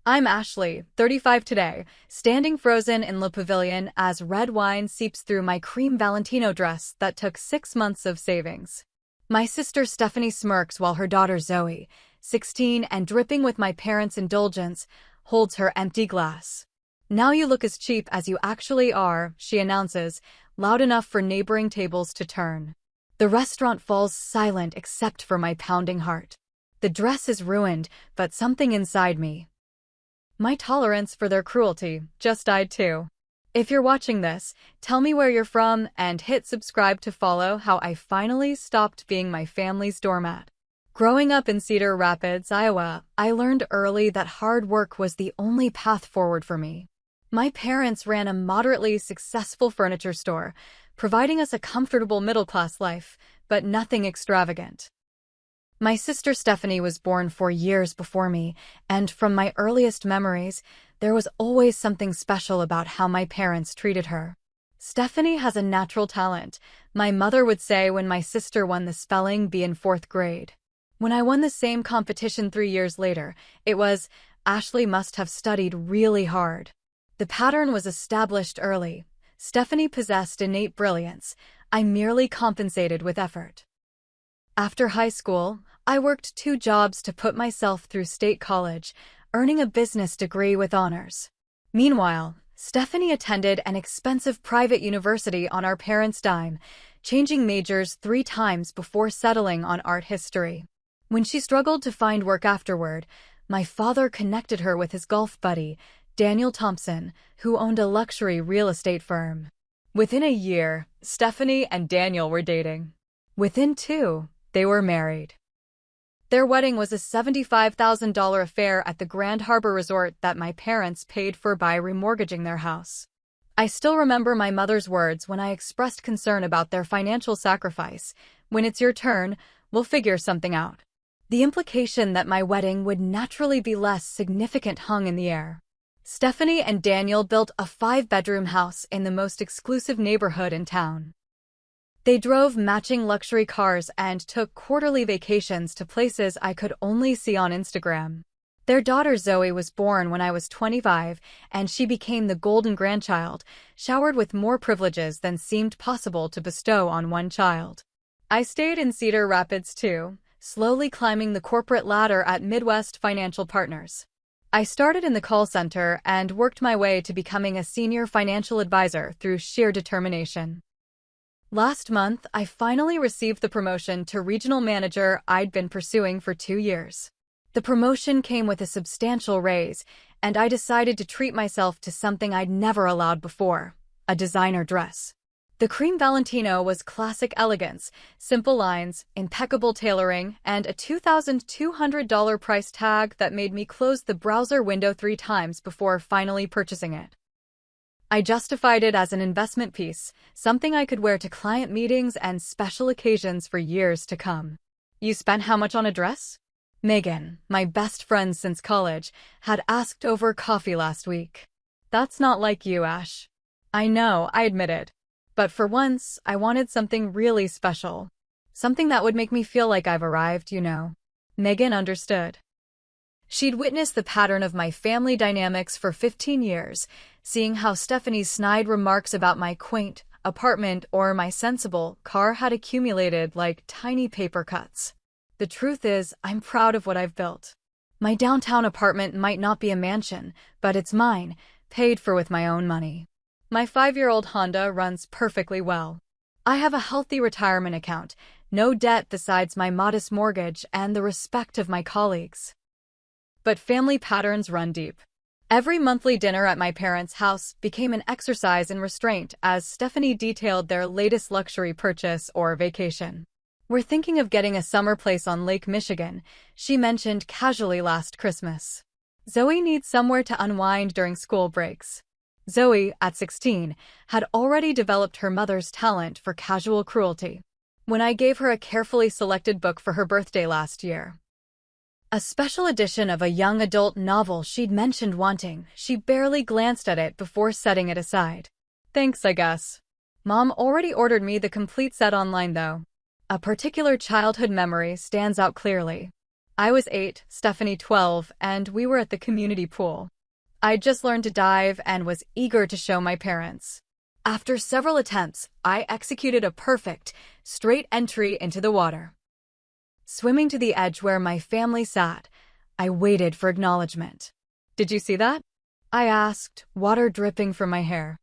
I'm Ashley, 35 today, standing frozen in Le Pavilion as red wine seeps through my cream Valentino dress that took 6 months of savings. My sister Stephanie smirks while her daughter Zoe, 16 and dripping with my parents' indulgence, holds her empty glass. "Now you look as cheap as you actually are," she announces, loud enough for neighboring tables to turn. The restaurant falls silent except for my pounding heart. The dress is ruined, but something inside me, my tolerance for their cruelty, just died too. If you're watching this, tell me where you're from and hit subscribe to follow how I finally stopped being my family's doormat. Growing up in Cedar Rapids, Iowa, I learned early that hard work was the only path forward for me. My parents ran a moderately successful furniture store, providing us a comfortable middle-class life, but nothing extravagant. My sister Stephanie was born 4 years before me, and from my earliest memories, there was always something special about how my parents treated her. "Stephanie has a natural talent," my mother would say when my sister won the spelling bee in 4th grade. When I won the same competition 3 years later, it was, "Ashley must have studied really hard." The pattern was established early. Stephanie possessed innate brilliance. I merely compensated with effort. After high school, I worked 2 jobs to put myself through state college, earning a business degree with honors. Meanwhile, Stephanie attended an expensive private university on our parents' dime, changing majors 3 times before settling on art history. When she struggled to find work afterward, my father connected her with his golf buddy, Daniel Thompson, who owned a luxury real estate firm. Within a year, Stephanie and Daniel were dating. Within 2, they were married. Their wedding was a $75,000 affair at the Grand Harbor Resort that my parents paid for by remortgaging their house. I still remember my mother's words when I expressed concern about their financial sacrifice. "When it's your turn, we'll figure something out." The implication that my wedding would naturally be less significant hung in the air. Stephanie and Daniel built a 5-bedroom house in the most exclusive neighborhood in town. They drove matching luxury cars and took quarterly vacations to places I could only see on Instagram. Their daughter Zoe was born when I was 25, and she became the golden grandchild, showered with more privileges than seemed possible to bestow on one child. I stayed in Cedar Rapids too, slowly climbing the corporate ladder at Midwest Financial Partners. I started in the call center and worked my way to becoming a senior financial advisor through sheer determination. Last month, I finally received the promotion to regional manager I'd been pursuing for 2 years. The promotion came with a substantial raise, and I decided to treat myself to something I'd never allowed before: a designer dress. The cream Valentino was classic elegance, simple lines, impeccable tailoring, and a $2,200 price tag that made me close the browser window 3 times before finally purchasing it. I justified it as an investment piece, something I could wear to client meetings and special occasions for years to come. "You spent how much on a dress?" Megan, my best friend since college, had asked over coffee last week. "That's not like you, Ash." "I know," I admitted. "But for once, I wanted something really special. Something that would make me feel like I've arrived, you know." Megan understood. She'd witnessed the pattern of my family dynamics for 15 years, seeing how Stephanie's snide remarks about my quaint apartment or my sensible car had accumulated like tiny paper cuts. The truth is, I'm proud of what I've built. My downtown apartment might not be a mansion, but it's mine, paid for with my own money. My 5-year-old Honda runs perfectly well. I have a healthy retirement account, no debt besides my modest mortgage and the respect of my colleagues. But family patterns run deep. Every monthly dinner at my parents' house became an exercise in restraint as Stephanie detailed their latest luxury purchase or vacation. "We're thinking of getting a summer place on Lake Michigan," she mentioned casually last Christmas. "Zoe needs somewhere to unwind during school breaks." Zoe, at 16, had already developed her mother's talent for casual cruelty. When I gave her a carefully selected book for her birthday last year, a special edition of a young adult novel she'd mentioned wanting, she barely glanced at it before setting it aside. "Thanks, I guess." Mom already ordered me the complete set online though. A particular childhood memory stands out clearly. I was 8, Stephanie 12, and we were at the community pool. I'd just learned to dive and was eager to show my parents. After several attempts, I executed a perfect, straight entry into the water. Swimming to the edge where my family sat, I waited for acknowledgement. "Did you see that?" I asked, water dripping from my hair.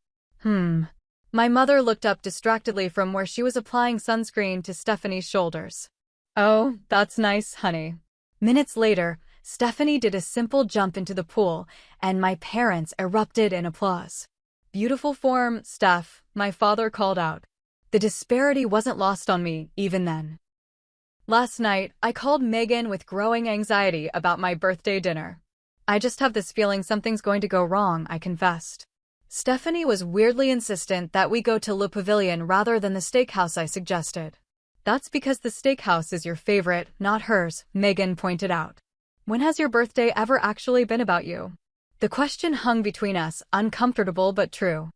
My mother looked up distractedly from where she was applying sunscreen to Stephanie's shoulders. "Oh, that's nice, honey." Minutes later, Stephanie did a simple jump into the pool, and my parents erupted in applause. "Beautiful form, Steph," my father called out. The disparity wasn't lost on me, even then. Last night, I called Megan with growing anxiety about my birthday dinner. "I just have this feeling something's going to go wrong," I confessed. Stephanie was weirdly insistent that we go to Le Pavilion rather than the steakhouse I suggested. "That's because the steakhouse is your favorite, not hers," Megan pointed out. "When has your birthday ever actually been about you?" The question hung between us, uncomfortable but true.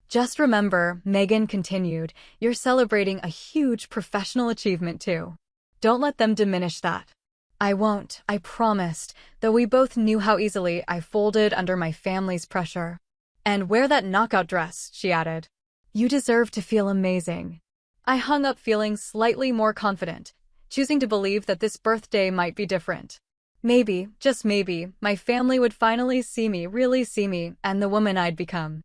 "Just remember," Megan continued, "you're celebrating a huge professional achievement too. Don't let them diminish that." "I won't," I promised, though we both knew how easily I folded under my family's pressure. "And wear that knockout dress," she added. "You deserve to feel amazing." I hung up feeling slightly more confident, choosing to believe that this birthday might be different. Maybe, just maybe, my family would finally really see me, and the woman I'd become.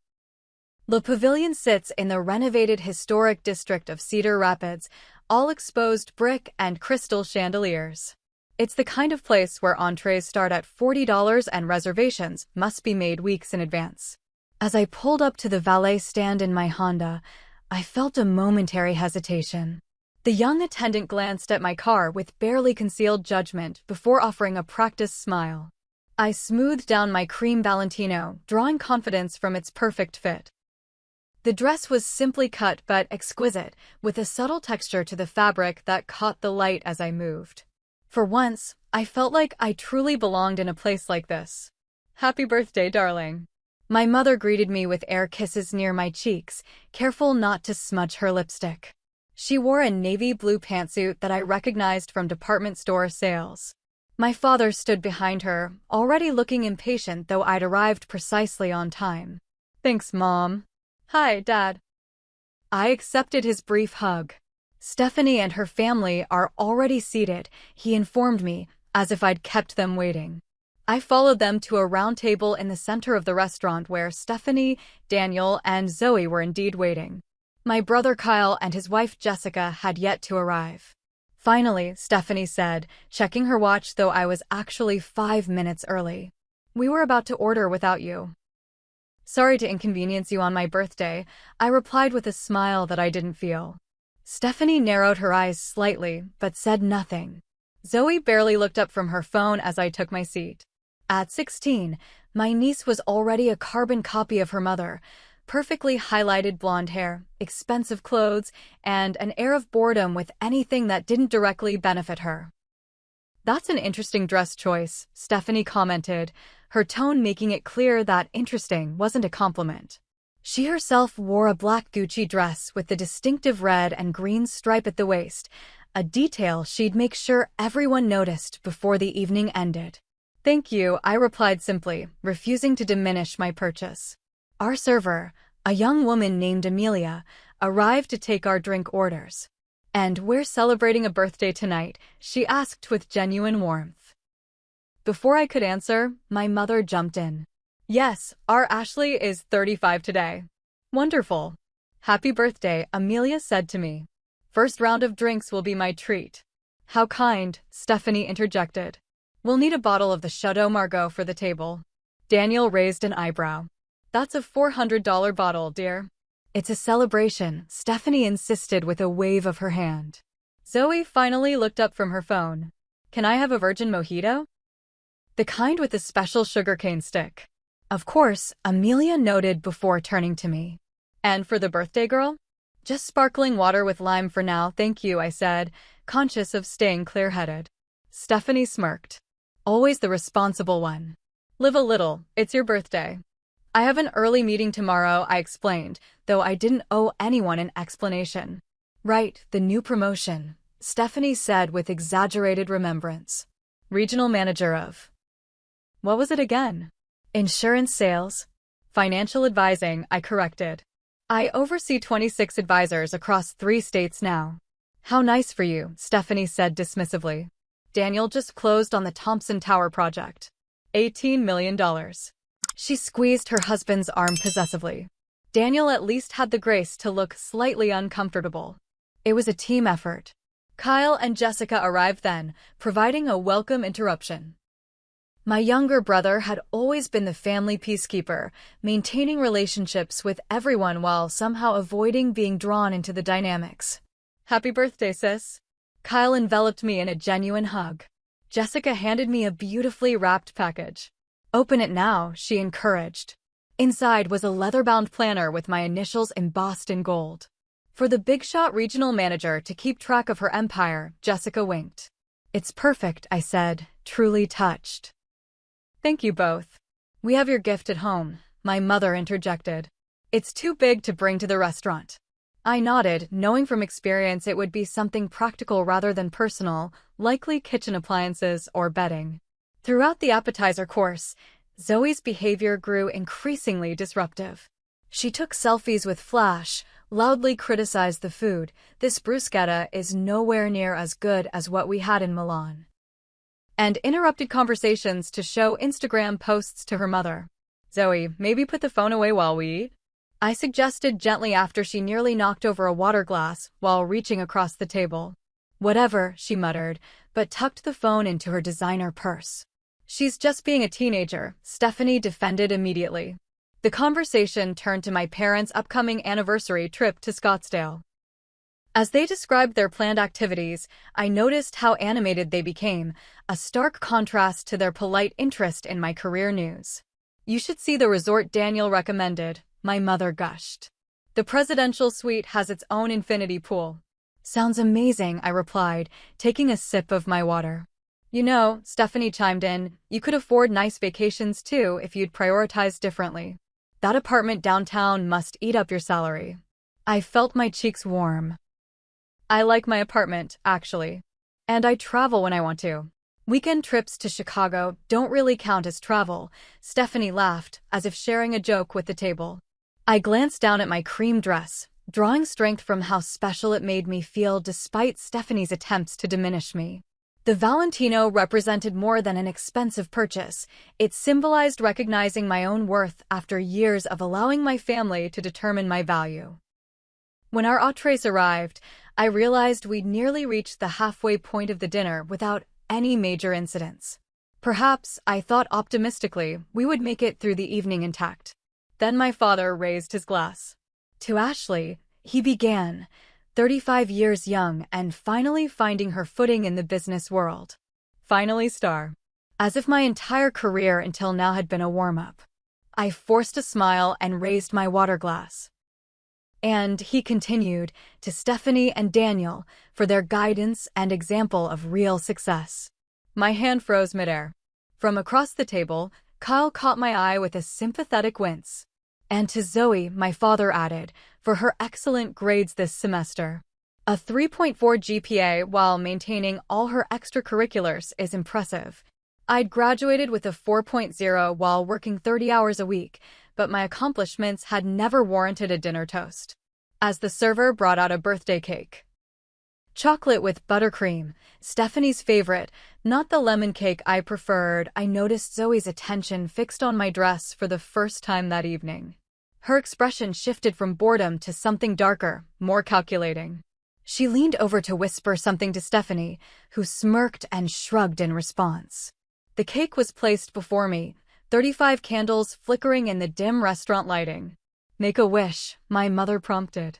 Le Pavilion sits in the renovated historic district of Cedar Rapids, all exposed brick and crystal chandeliers. It's the kind of place where entrees start at $40 and reservations must be made weeks in advance. As I pulled up to the valet stand in my Honda, I felt a momentary hesitation. The young attendant glanced at my car with barely concealed judgment before offering a practiced smile. I smoothed down my cream Valentino, drawing confidence from its perfect fit. The dress was simply cut but exquisite, with a subtle texture to the fabric that caught the light as I moved. For once, I felt like I truly belonged in a place like this. "Happy birthday, darling." My mother greeted me with air kisses near my cheeks, careful not to smudge her lipstick. She wore a navy blue pantsuit that I recognized from department store sales. My father stood behind her, already looking impatient though I'd arrived precisely on time. "Thanks, Mom." "Hi, Dad." I accepted his brief hug. "Stephanie and her family are already seated," he informed me, as if I'd kept them waiting. I followed them to a round table in the center of the restaurant where Stephanie, Daniel, and Zoe were indeed waiting. My brother Kyle and his wife Jessica had yet to arrive. "Finally," Stephanie said, checking her watch, though I was actually 5 minutes early. "We were about to order without you." "Sorry to inconvenience you on my birthday," I replied with a smile that I didn't feel. Stephanie narrowed her eyes slightly, but said nothing. Zoe barely looked up from her phone as I took my seat. At 16, my niece was already a carbon copy of her mother, perfectly highlighted blonde hair, expensive clothes, and an air of boredom with anything that didn't directly benefit her. "That's an interesting dress choice," Stephanie commented, her tone making it clear that interesting wasn't a compliment. She herself wore a black Gucci dress with the distinctive red and green stripe at the waist, a detail she'd make sure everyone noticed before the evening ended. "Thank you," I replied simply, refusing to diminish my purchase. Our server, a young woman named Amelia, arrived to take our drink orders. "And we're celebrating a birthday tonight?" she asked with genuine warmth. Before I could answer, my mother jumped in. "Yes, our Ashley is 35 today." "Wonderful." "Happy birthday," Amelia said to me. "First round of drinks will be my treat." "How kind," Stephanie interjected. "We'll need a bottle of the Chateau Margaux for the table." Daniel raised an eyebrow. "That's a $400 bottle, dear." "It's a celebration," Stephanie insisted with a wave of her hand. Zoe finally looked up from her phone. "Can I have a virgin mojito?" "The kind with the special sugarcane stick." "Of course," Amelia noted before turning to me. "And for the birthday girl?" "Just sparkling water with lime for now, thank you," I said, conscious of staying clear-headed. Stephanie smirked. "Always the responsible one." "Live a little, it's your birthday." "I have an early meeting tomorrow," I explained, though I didn't owe anyone an explanation. "Right, the new promotion," Stephanie said with exaggerated remembrance. regional manager of. What was it again? Insurance sales? Financial advising, I corrected. I oversee 26 advisors across 3 states now. How nice for you, Stephanie said dismissively. Daniel just closed on the Thompson Tower project. $18 million. She squeezed her husband's arm possessively. Daniel at least had the grace to look slightly uncomfortable. It was a team effort. Kyle and Jessica arrived then, providing a welcome interruption. My younger brother had always been the family peacekeeper, maintaining relationships with everyone while somehow avoiding being drawn into the dynamics. Happy birthday, sis. Kyle enveloped me in a genuine hug. Jessica handed me a beautifully wrapped package. Open it now, she encouraged. Inside was a leather-bound planner with my initials embossed in gold. For the big shot regional manager to keep track of her empire, Jessica winked. It's perfect, I said, truly touched. Thank you both. We have your gift at home, my mother interjected. It's too big to bring to the restaurant. I nodded, knowing from experience it would be something practical rather than personal, likely kitchen appliances or bedding. Throughout the appetizer course, Zoe's behavior grew increasingly disruptive. She took selfies with Flash, loudly criticized the food. This bruschetta is nowhere near as good as what we had in Milan. And interrupted conversations to show Instagram posts to her mother. Zoe, maybe put the phone away while we eat? I suggested gently after she nearly knocked over a water glass while reaching across the table. Whatever, she muttered, but tucked the phone into her designer purse. She's just being a teenager, Stephanie defended immediately. The conversation turned to my parents' upcoming anniversary trip to Scottsdale. As they described their planned activities, I noticed how animated they became, a stark contrast to their polite interest in my career news. You should see the resort Daniel recommended, my mother gushed. The presidential suite has its own infinity pool. Sounds amazing, I replied, taking a sip of my water. You know, Stephanie chimed in, you could afford nice vacations too if you'd prioritize differently. That apartment downtown must eat up your salary. I felt my cheeks warm. I like my apartment, actually. And I travel when I want to. Weekend trips to Chicago don't really count as travel, Stephanie laughed, as if sharing a joke with the table. I glanced down at my cream dress, drawing strength from how special it made me feel despite Stephanie's attempts to diminish me. The Valentino represented more than an expensive purchase. It symbolized recognizing my own worth after years of allowing my family to determine my value. When our entrees arrived, I realized we'd nearly reached the halfway point of the dinner without any major incidents. Perhaps, I thought optimistically, we would make it through the evening intact. Then my father raised his glass. To Ashley, he began, 35 years young and finally finding her footing in the business world. Finally star. As if my entire career until now had been a warm-up. I forced a smile and raised my water glass. And, he continued, to Stephanie and Daniel, for their guidance and example of real success. My hand froze midair. From across the table, Kyle caught my eye with a sympathetic wince. And to Zoe, my father added, for her excellent grades this semester. A 3.4 GPA while maintaining all her extracurriculars is impressive. I'd graduated with a 4.0 while working 30 hours a week, but my accomplishments had never warranted a dinner toast. As the server brought out a birthday cake. Chocolate with buttercream, Stephanie's favorite, not the lemon cake I preferred, I noticed Zoe's attention fixed on my dress for the first time that evening. Her expression shifted from boredom to something darker, more calculating. She leaned over to whisper something to Stephanie, who smirked and shrugged in response. The cake was placed before me, 35 candles flickering in the dim restaurant lighting. Make a wish, my mother prompted.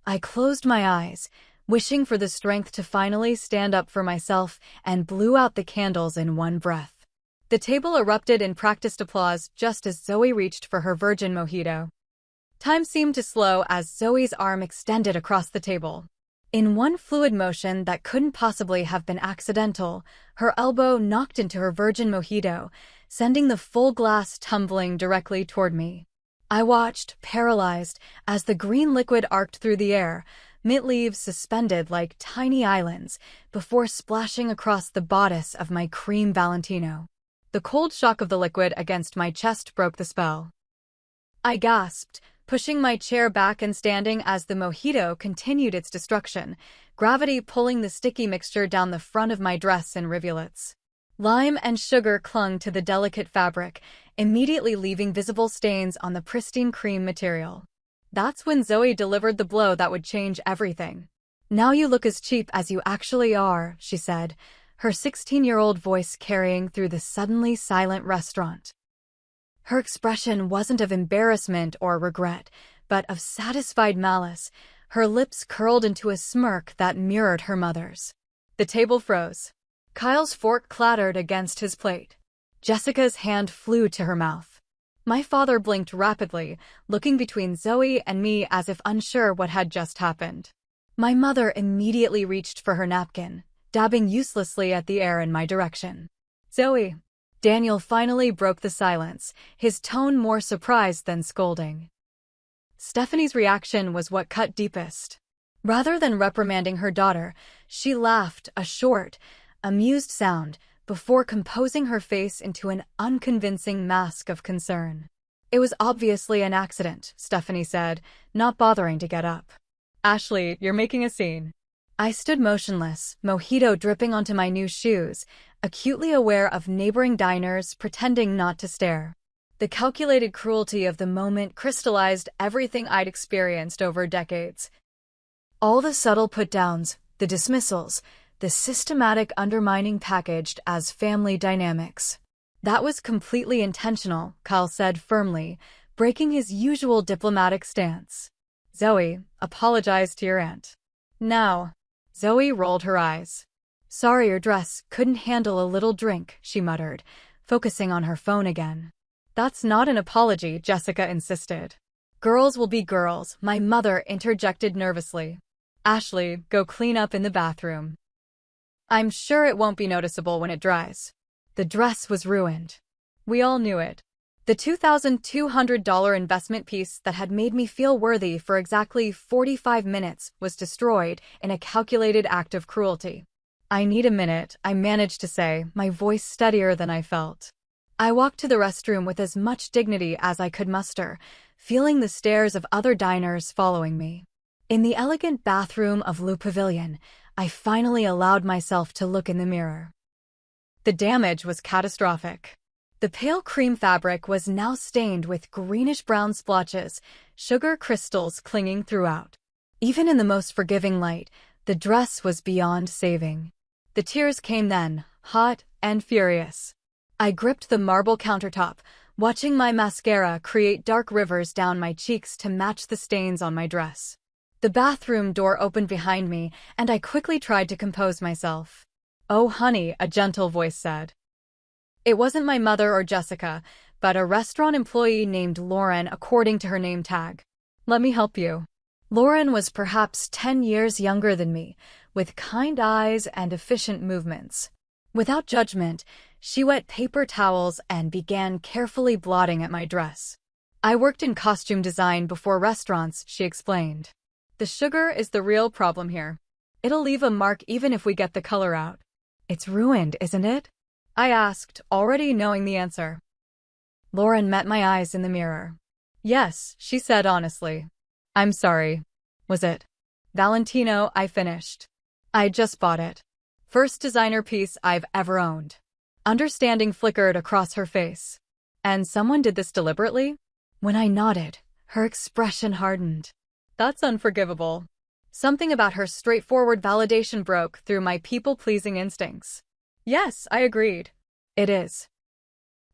I closed my eyes, wishing for the strength to finally stand up for myself, and blew out the candles in one breath. The table erupted in practiced applause just as Zoe reached for her virgin mojito. Time seemed to slow as Zoe's arm extended across the table. In one fluid motion that couldn't possibly have been accidental, her elbow knocked into her virgin mojito, sending the full glass tumbling directly toward me. I watched, paralyzed, as the green liquid arced through the air, mint leaves suspended like tiny islands before splashing across the bodice of my cream Valentino. The cold shock of the liquid against my chest broke the spell. I gasped, pushing my chair back and standing as the mojito continued its destruction, gravity pulling the sticky mixture down the front of my dress in rivulets. Lime and sugar clung to the delicate fabric, immediately leaving visible stains on the pristine cream material. That's when Zoe delivered the blow that would change everything. "Now you look as cheap as you actually are," she said, her 16-year-old voice carrying through the suddenly silent restaurant. Her expression wasn't of embarrassment or regret, but of satisfied malice, her lips curled into a smirk that mirrored her mother's. The table froze. Kyle's fork clattered against his plate. Jessica's hand flew to her mouth. My father blinked rapidly, looking between Zoe and me as if unsure what had just happened. My mother immediately reached for her napkin, dabbing uselessly at the air in my direction. "Zoe." Daniel finally broke the silence, his tone more surprised than scolding. Stephanie's reaction was what cut deepest. Rather than reprimanding her daughter, she laughed, a short, amused sound, before composing her face into an unconvincing mask of concern. "It was obviously an accident," Stephanie said, not bothering to get up. "Ashley, you're making a scene." I stood motionless, mojito dripping onto my new shoes, acutely aware of neighboring diners pretending not to stare. The calculated cruelty of the moment crystallized everything I'd experienced over decades. All the subtle put-downs, the dismissals, the systematic undermining packaged as family dynamics. "That was completely intentional," Kyle said firmly, breaking his usual diplomatic stance. "Zoe, apologize to your aunt." "Now." Zoe rolled her eyes. "Sorry your dress couldn't handle a little drink," she muttered, focusing on her phone again. "That's not an apology," Jessica insisted. "Girls will be girls," my mother interjected nervously. "Ashley, go clean up in the bathroom. I'm sure it won't be noticeable when it dries." The dress was ruined. We all knew it. The $2,200 investment piece that had made me feel worthy for exactly 45 minutes was destroyed in a calculated act of cruelty. "I need a minute," I managed to say, my voice steadier than I felt. I walked to the restroom with as much dignity as I could muster, feeling the stares of other diners following me. In the elegant bathroom of Le Pavilion, I finally allowed myself to look in the mirror. The damage was catastrophic. The pale cream fabric was now stained with greenish-brown splotches, sugar crystals clinging throughout. Even in the most forgiving light, the dress was beyond saving. The tears came then, hot and furious. I gripped the marble countertop, watching my mascara create dark rivers down my cheeks to match the stains on my dress. The bathroom door opened behind me, and I quickly tried to compose myself. "Oh, honey," a gentle voice said. It wasn't my mother or Jessica, but a restaurant employee named Lauren according to her name tag. "Let me help you." Lauren was perhaps 10 years younger than me, with kind eyes and efficient movements. Without judgment, she wet paper towels and began carefully blotting at my dress. "I worked in costume design before restaurants," she explained. "The sugar is the real problem here. It'll leave a mark even if we get the color out." "It's ruined, isn't it?" I asked, already knowing the answer. Lauren met my eyes in the mirror. "Yes," she said honestly. "I'm sorry." "Was it Valentino?" I finished. "I just bought it. First designer piece I've ever owned." Understanding flickered across her face. "And someone did this deliberately?" When I nodded, her expression hardened. "That's unforgivable." Something about her straightforward validation broke through my people-pleasing instincts. "Yes," I agreed. "It is."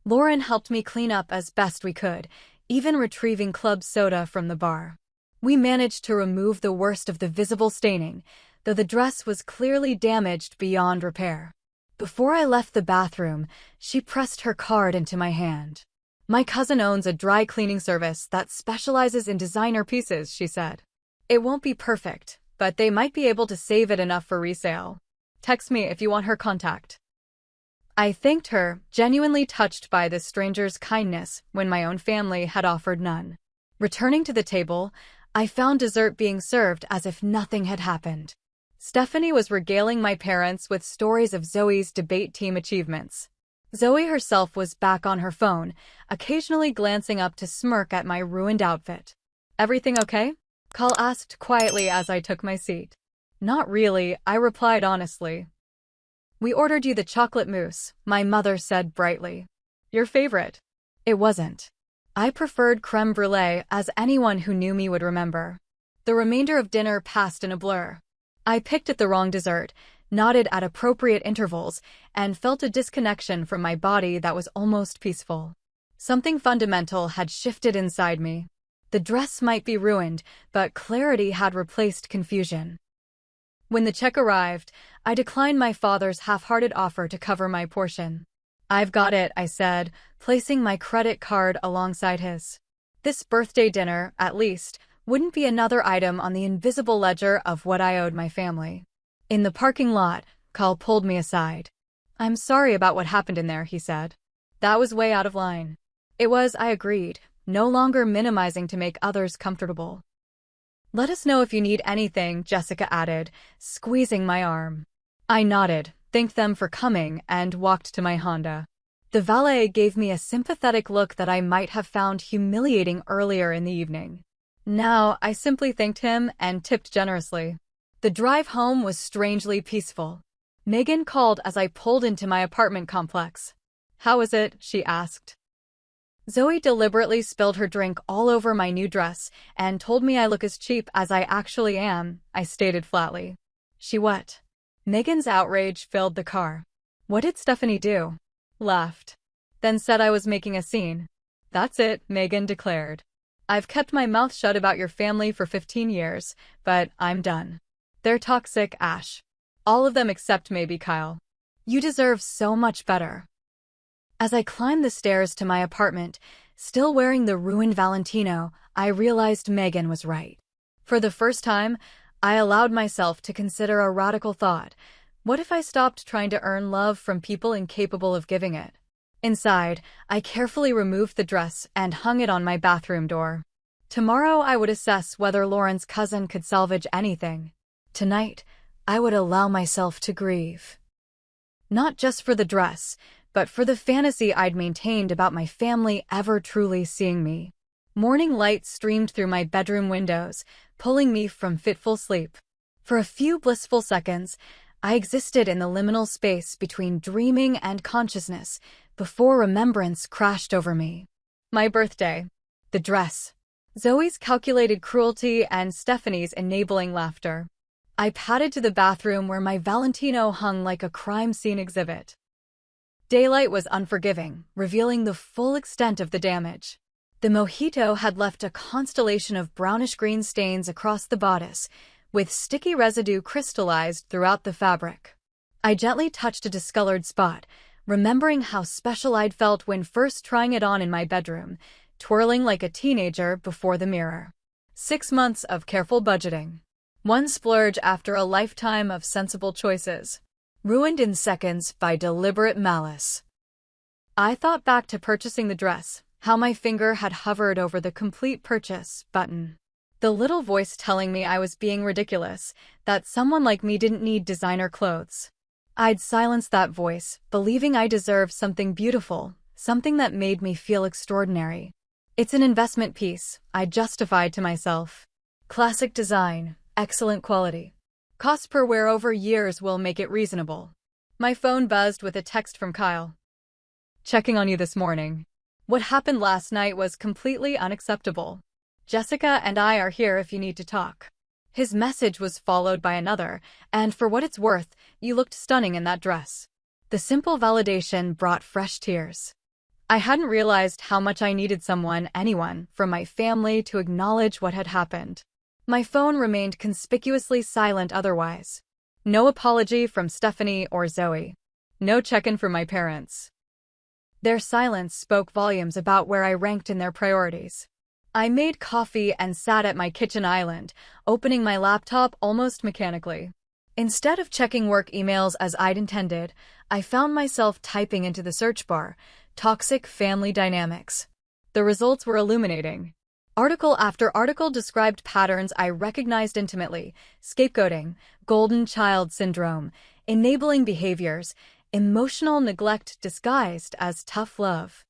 Lauren helped me clean up as best we could, even retrieving club soda from the bar. We managed to remove the worst of the visible staining, though the dress was clearly damaged beyond repair. Before I left the bathroom, she pressed her card into my hand. "My cousin owns a dry cleaning service that specializes in designer pieces," she said. "It won't be perfect, but they might be able to save it enough for resale. Text me if you want her contact." I thanked her, genuinely touched by this stranger's kindness when my own family had offered none. Returning to the table, I found dessert being served as if nothing had happened. Stephanie was regaling my parents with stories of Zoe's debate team achievements. Zoe herself was back on her phone, occasionally glancing up to smirk at my ruined outfit. "Everything okay?" Cal asked quietly as I took my seat. "Not really," I replied honestly. "We ordered you the chocolate mousse," my mother said brightly. "Your favorite." It wasn't. I preferred creme brulee, as anyone who knew me would remember. The remainder of dinner passed in a blur. I picked at the wrong dessert, nodded at appropriate intervals, and felt a disconnection from my body that was almost peaceful. Something fundamental had shifted inside me. The dress might be ruined, but clarity had replaced confusion. When the check arrived, I declined my father's half-hearted offer to cover my portion. "I've got it," I said, placing my credit card alongside his. This birthday dinner, at least, wouldn't be another item on the invisible ledger of what I owed my family. In the parking lot, Cal pulled me aside. "I'm sorry about what happened in there," he said. "That was way out of line." It was, I agreed, no longer minimizing to make others comfortable. "Let us know if you need anything," Jessica added, squeezing my arm. I nodded, thanked them for coming, and walked to my Honda. The valet gave me a sympathetic look that I might have found humiliating earlier in the evening. Now, I simply thanked him and tipped generously. The drive home was strangely peaceful. Megan called as I pulled into my apartment complex. "How is it?" she asked. Zoe deliberately spilled her drink all over my new dress and told me I look as cheap as I actually am, I stated flatly. "She what?" Megan's outrage filled the car. "What did Stephanie do?" Laughed. Then said I was making a scene. "That's it," Megan declared. "I've kept my mouth shut about your family for 15 years, but I'm done. They're toxic, Ash. All of them except maybe Kyle. You deserve so much better." As I climbed the stairs to my apartment, still wearing the ruined Valentino, I realized Megan was right. For the first time, I allowed myself to consider a radical thought. What if I stopped trying to earn love from people incapable of giving it? Inside, I carefully removed the dress and hung it on my bathroom door. Tomorrow I would assess whether Lauren's cousin could salvage anything. Tonight, I would allow myself to grieve. Not just for the dress, but for the fantasy I'd maintained about my family ever truly seeing me. Morning light streamed through my bedroom windows, pulling me from fitful sleep. For a few blissful seconds, I existed in the liminal space between dreaming and consciousness before remembrance crashed over me. My birthday. The dress. Zoe's calculated cruelty and Stephanie's enabling laughter. I padded to the bathroom where my Valentino hung like a crime scene exhibit. Daylight was unforgiving, revealing the full extent of the damage. The mojito had left a constellation of brownish-green stains across the bodice, with sticky residue crystallized throughout the fabric. I gently touched a discolored spot, remembering how special I'd felt when first trying it on in my bedroom, twirling like a teenager before the mirror. 6 months of careful budgeting. One splurge after a lifetime of sensible choices. Ruined in seconds by deliberate malice. I thought back to purchasing the dress, how my finger had hovered over the complete purchase button. The little voice telling me I was being ridiculous, that someone like me didn't need designer clothes. I'd silenced that voice, believing I deserved something beautiful, something that made me feel extraordinary. "It's an investment piece," I justified to myself. "Classic design, excellent quality. Cost per wear over years will make it reasonable." My phone buzzed with a text from Kyle. "Checking on you this morning. What happened last night was completely unacceptable. Jessica and I are here if you need to talk." His message was followed by another, "And for what it's worth, you looked stunning in that dress." The simple validation brought fresh tears. I hadn't realized how much I needed anyone, from my family to acknowledge what had happened. My phone remained conspicuously silent otherwise. No apology from Stephanie or Zoe. No check-in from my parents. Their silence spoke volumes about where I ranked in their priorities. I made coffee and sat at my kitchen island, opening my laptop almost mechanically. Instead of checking work emails as I'd intended, I found myself typing into the search bar, "Toxic Family Dynamics." The results were illuminating. Article after article described patterns I recognized intimately: scapegoating, golden child syndrome, enabling behaviors, emotional neglect disguised as tough love.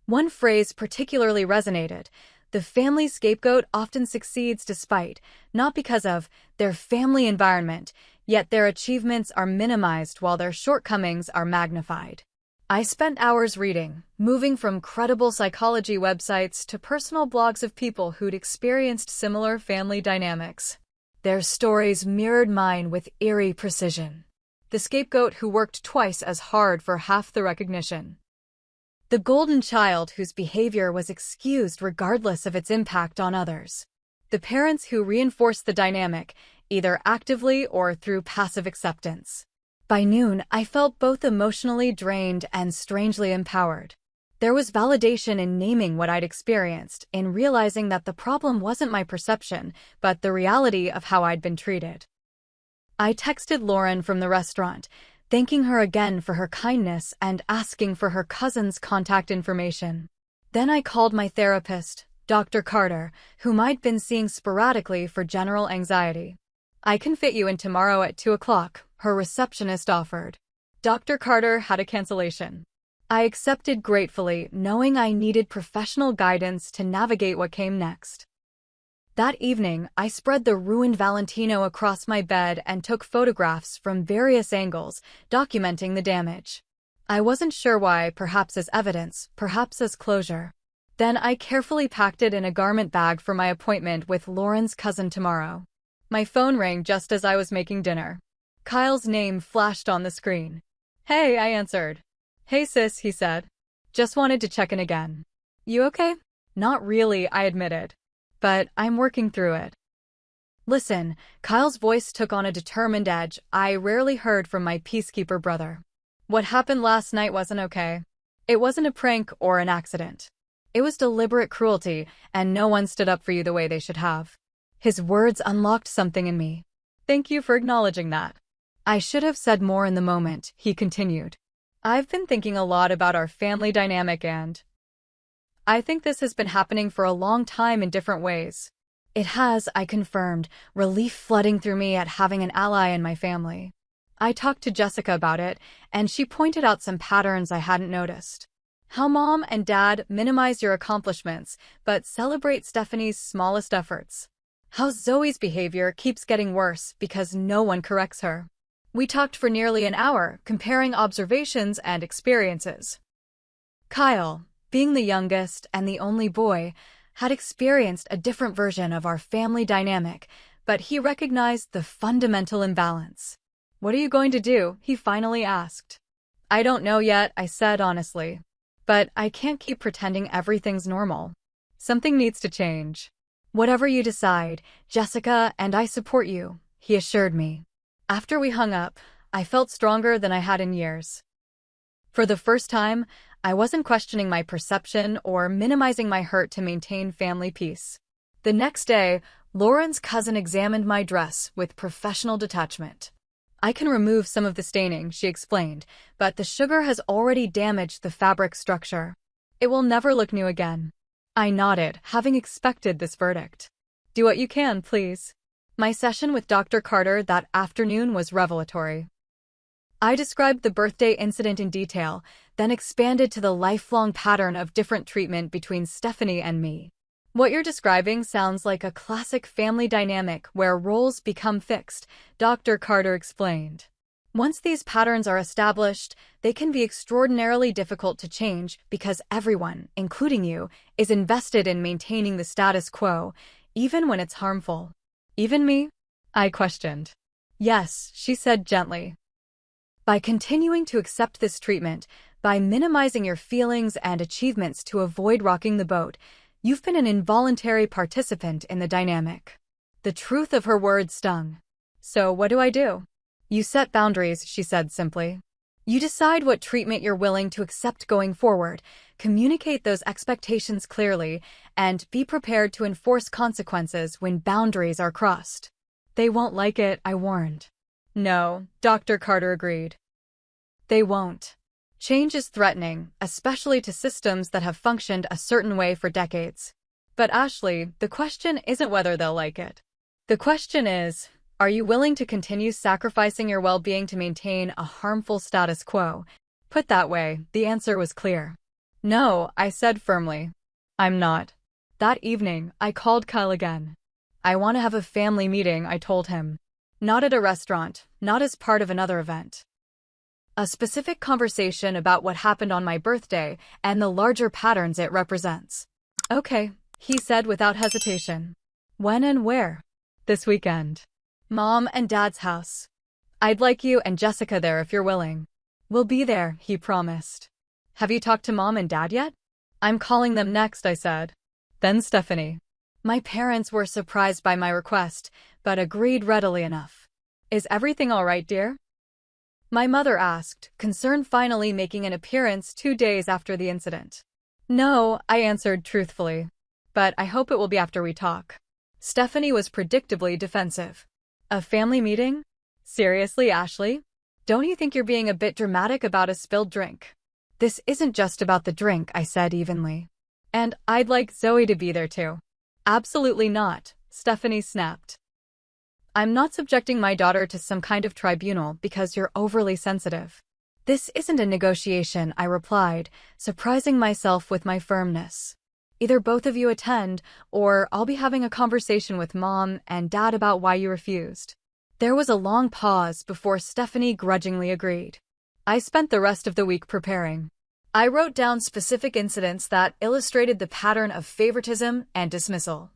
One phrase particularly resonated: the family scapegoat often succeeds despite, not because of, their family environment, yet their achievements are minimized while their shortcomings are magnified. I spent hours reading, moving from credible psychology websites to personal blogs of people who'd experienced similar family dynamics. Their stories mirrored mine with eerie precision. The scapegoat who worked twice as hard for half the recognition. The golden child whose behavior was excused regardless of its impact on others. The parents who reinforced the dynamic, either actively or through passive acceptance. By noon, I felt both emotionally drained and strangely empowered. There was validation in naming what I'd experienced, in realizing that the problem wasn't my perception, but the reality of how I'd been treated. I texted Lauren from the restaurant, thanking her again for her kindness and asking for her cousin's contact information. Then I called my therapist, Dr. Carter, whom I'd been seeing sporadically for general anxiety. "I can fit you in tomorrow at 2 o'clock, her receptionist offered. Dr. Carter had a cancellation. I accepted gratefully, knowing I needed professional guidance to navigate what came next. That evening, I spread the ruined Valentino across my bed and took photographs from various angles, documenting the damage. I wasn't sure why, perhaps as evidence, perhaps as closure. Then I carefully packed it in a garment bag for my appointment with Lauren's cousin tomorrow. My phone rang just as I was making dinner. Kyle's name flashed on the screen. "Hey," I answered. "Hey sis," he said. "Just wanted to check in again. You okay?" "Not really," I admitted. "But I'm working through it." "Listen," Kyle's voice took on a determined edge I rarely heard from my peacekeeper brother. "What happened last night wasn't okay. It wasn't a prank or an accident. It was deliberate cruelty, and no one stood up for you the way they should have." His words unlocked something in me. "Thank you for acknowledging that." "I should have said more in the moment," he continued. "I've been thinking a lot about our family dynamic and I think this has been happening for a long time in different ways." "It has," I confirmed, relief flooding through me at having an ally in my family. I talked to Jessica about it, and she pointed out some patterns I hadn't noticed. How mom and dad minimize your accomplishments, but celebrate Stephanie's smallest efforts. How Zoe's behavior keeps getting worse because no one corrects her. We talked for nearly an hour, comparing observations and experiences. Kyle, being the youngest and the only boy, had experienced a different version of our family dynamic, but he recognized the fundamental imbalance. "What are you going to do?" he finally asked. "I don't know yet," I said honestly. "But I can't keep pretending everything's normal. Something needs to change." "Whatever you decide, Jessica and I support you," he assured me. After we hung up, I felt stronger than I had in years. For the first time, I wasn't questioning my perception or minimizing my hurt to maintain family peace. The next day, Lauren's cousin examined my dress with professional detachment. "I can remove some of the staining," she explained, "but the sugar has already damaged the fabric structure. It will never look new again." I nodded, having expected this verdict. "Do what you can, please." My session with Dr. Carter that afternoon was revelatory. I described the birthday incident in detail, then expanded to the lifelong pattern of different treatment between Stephanie and me. "What you're describing sounds like a classic family dynamic where roles become fixed," Dr. Carter explained. "Once these patterns are established, they can be extraordinarily difficult to change because everyone, including you, is invested in maintaining the status quo, even when it's harmful." "Even me?" I questioned. "Yes," she said gently. "By continuing to accept this treatment, by minimizing your feelings and achievements to avoid rocking the boat, you've been an involuntary participant in the dynamic." The truth of her words stung. "So what do I do?" "You set boundaries," she said simply. "You decide what treatment you're willing to accept going forward, communicate those expectations clearly, and be prepared to enforce consequences when boundaries are crossed." "They won't like it," I warned. "No," Dr. Carter agreed. "They won't. Change is threatening, especially to systems that have functioned a certain way for decades. But Ashley, the question isn't whether they'll like it. The question is, are you willing to continue sacrificing your well-being to maintain a harmful status quo? Put that way, the answer was clear. No, I said firmly. I'm not. That evening, I called Kyle again. I want to have a family meeting, I told him. Not at a restaurant, not as part of another event. A specific conversation about what happened on my birthday and the larger patterns it represents. Okay, he said without hesitation. When and where? This weekend. Mom and Dad's house. I'd like you and Jessica there if you're willing. We'll be there, he promised. Have you talked to Mom and Dad yet? I'm calling them next, I said. Then Stephanie. My parents were surprised by my request, but agreed readily enough. Is everything all right, dear? My mother asked, concern finally making an appearance 2 days after the incident. No, I answered truthfully. But I hope it will be after we talk. Stephanie was predictably defensive. A family meeting? Seriously, Ashley? Don't you think you're being a bit dramatic about a spilled drink? This isn't just about the drink, I said evenly. And I'd like Zoe to be there too. Absolutely not, Stephanie snapped. I'm not subjecting my daughter to some kind of tribunal because you're overly sensitive. This isn't a negotiation, I replied, surprising myself with my firmness. Either both of you attend, or I'll be having a conversation with Mom and Dad about why you refused. There was a long pause before Stephanie grudgingly agreed. I spent the rest of the week preparing. I wrote down specific incidents that illustrated the pattern of favoritism and dismissal.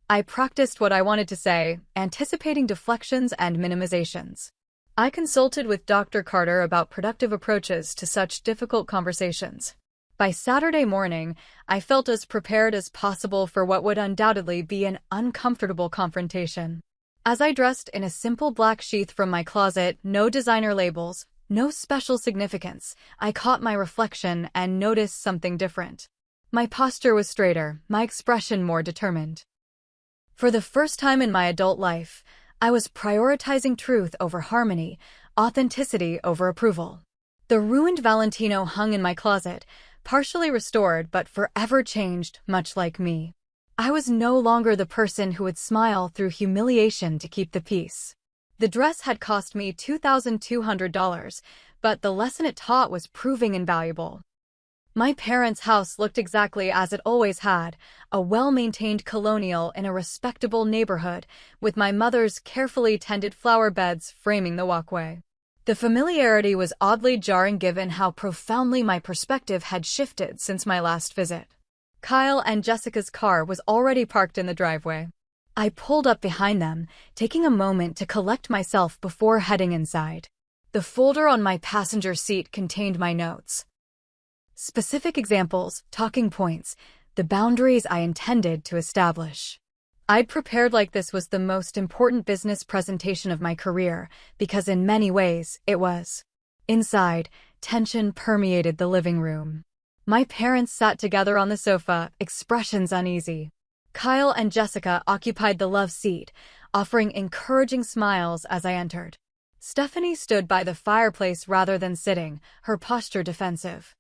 I practiced what I wanted to say, anticipating deflections and minimizations. I consulted with Dr. Carter about productive approaches to such difficult conversations. By Saturday morning, I felt as prepared as possible for what would undoubtedly be an uncomfortable confrontation. As I dressed in a simple black sheath from my closet, no designer labels, no special significance, I caught my reflection and noticed something different. My posture was straighter, my expression more determined. For the first time in my adult life, I was prioritizing truth over harmony, authenticity over approval. The ruined Valentino hung in my closet, partially restored but forever changed, much like me. I was no longer the person who would smile through humiliation to keep the peace. The dress had cost me $2,200, but the lesson it taught was proving invaluable. My parents' house looked exactly as it always had, a well-maintained colonial in a respectable neighborhood, with my mother's carefully tended flower beds framing the walkway. The familiarity was oddly jarring given how profoundly my perspective had shifted since my last visit. Kyle and Jessica's car was already parked in the driveway. I pulled up behind them, taking a moment to collect myself before heading inside. The folder on my passenger seat contained my notes. Specific examples, talking points, the boundaries I intended to establish. I'd prepared like this was the most important business presentation of my career, because in many ways, it was. Inside, tension permeated the living room. My parents sat together on the sofa, expressions uneasy. Kyle and Jessica occupied the love seat, offering encouraging smiles as I entered. Stephanie stood by the fireplace rather than sitting, her posture defensive.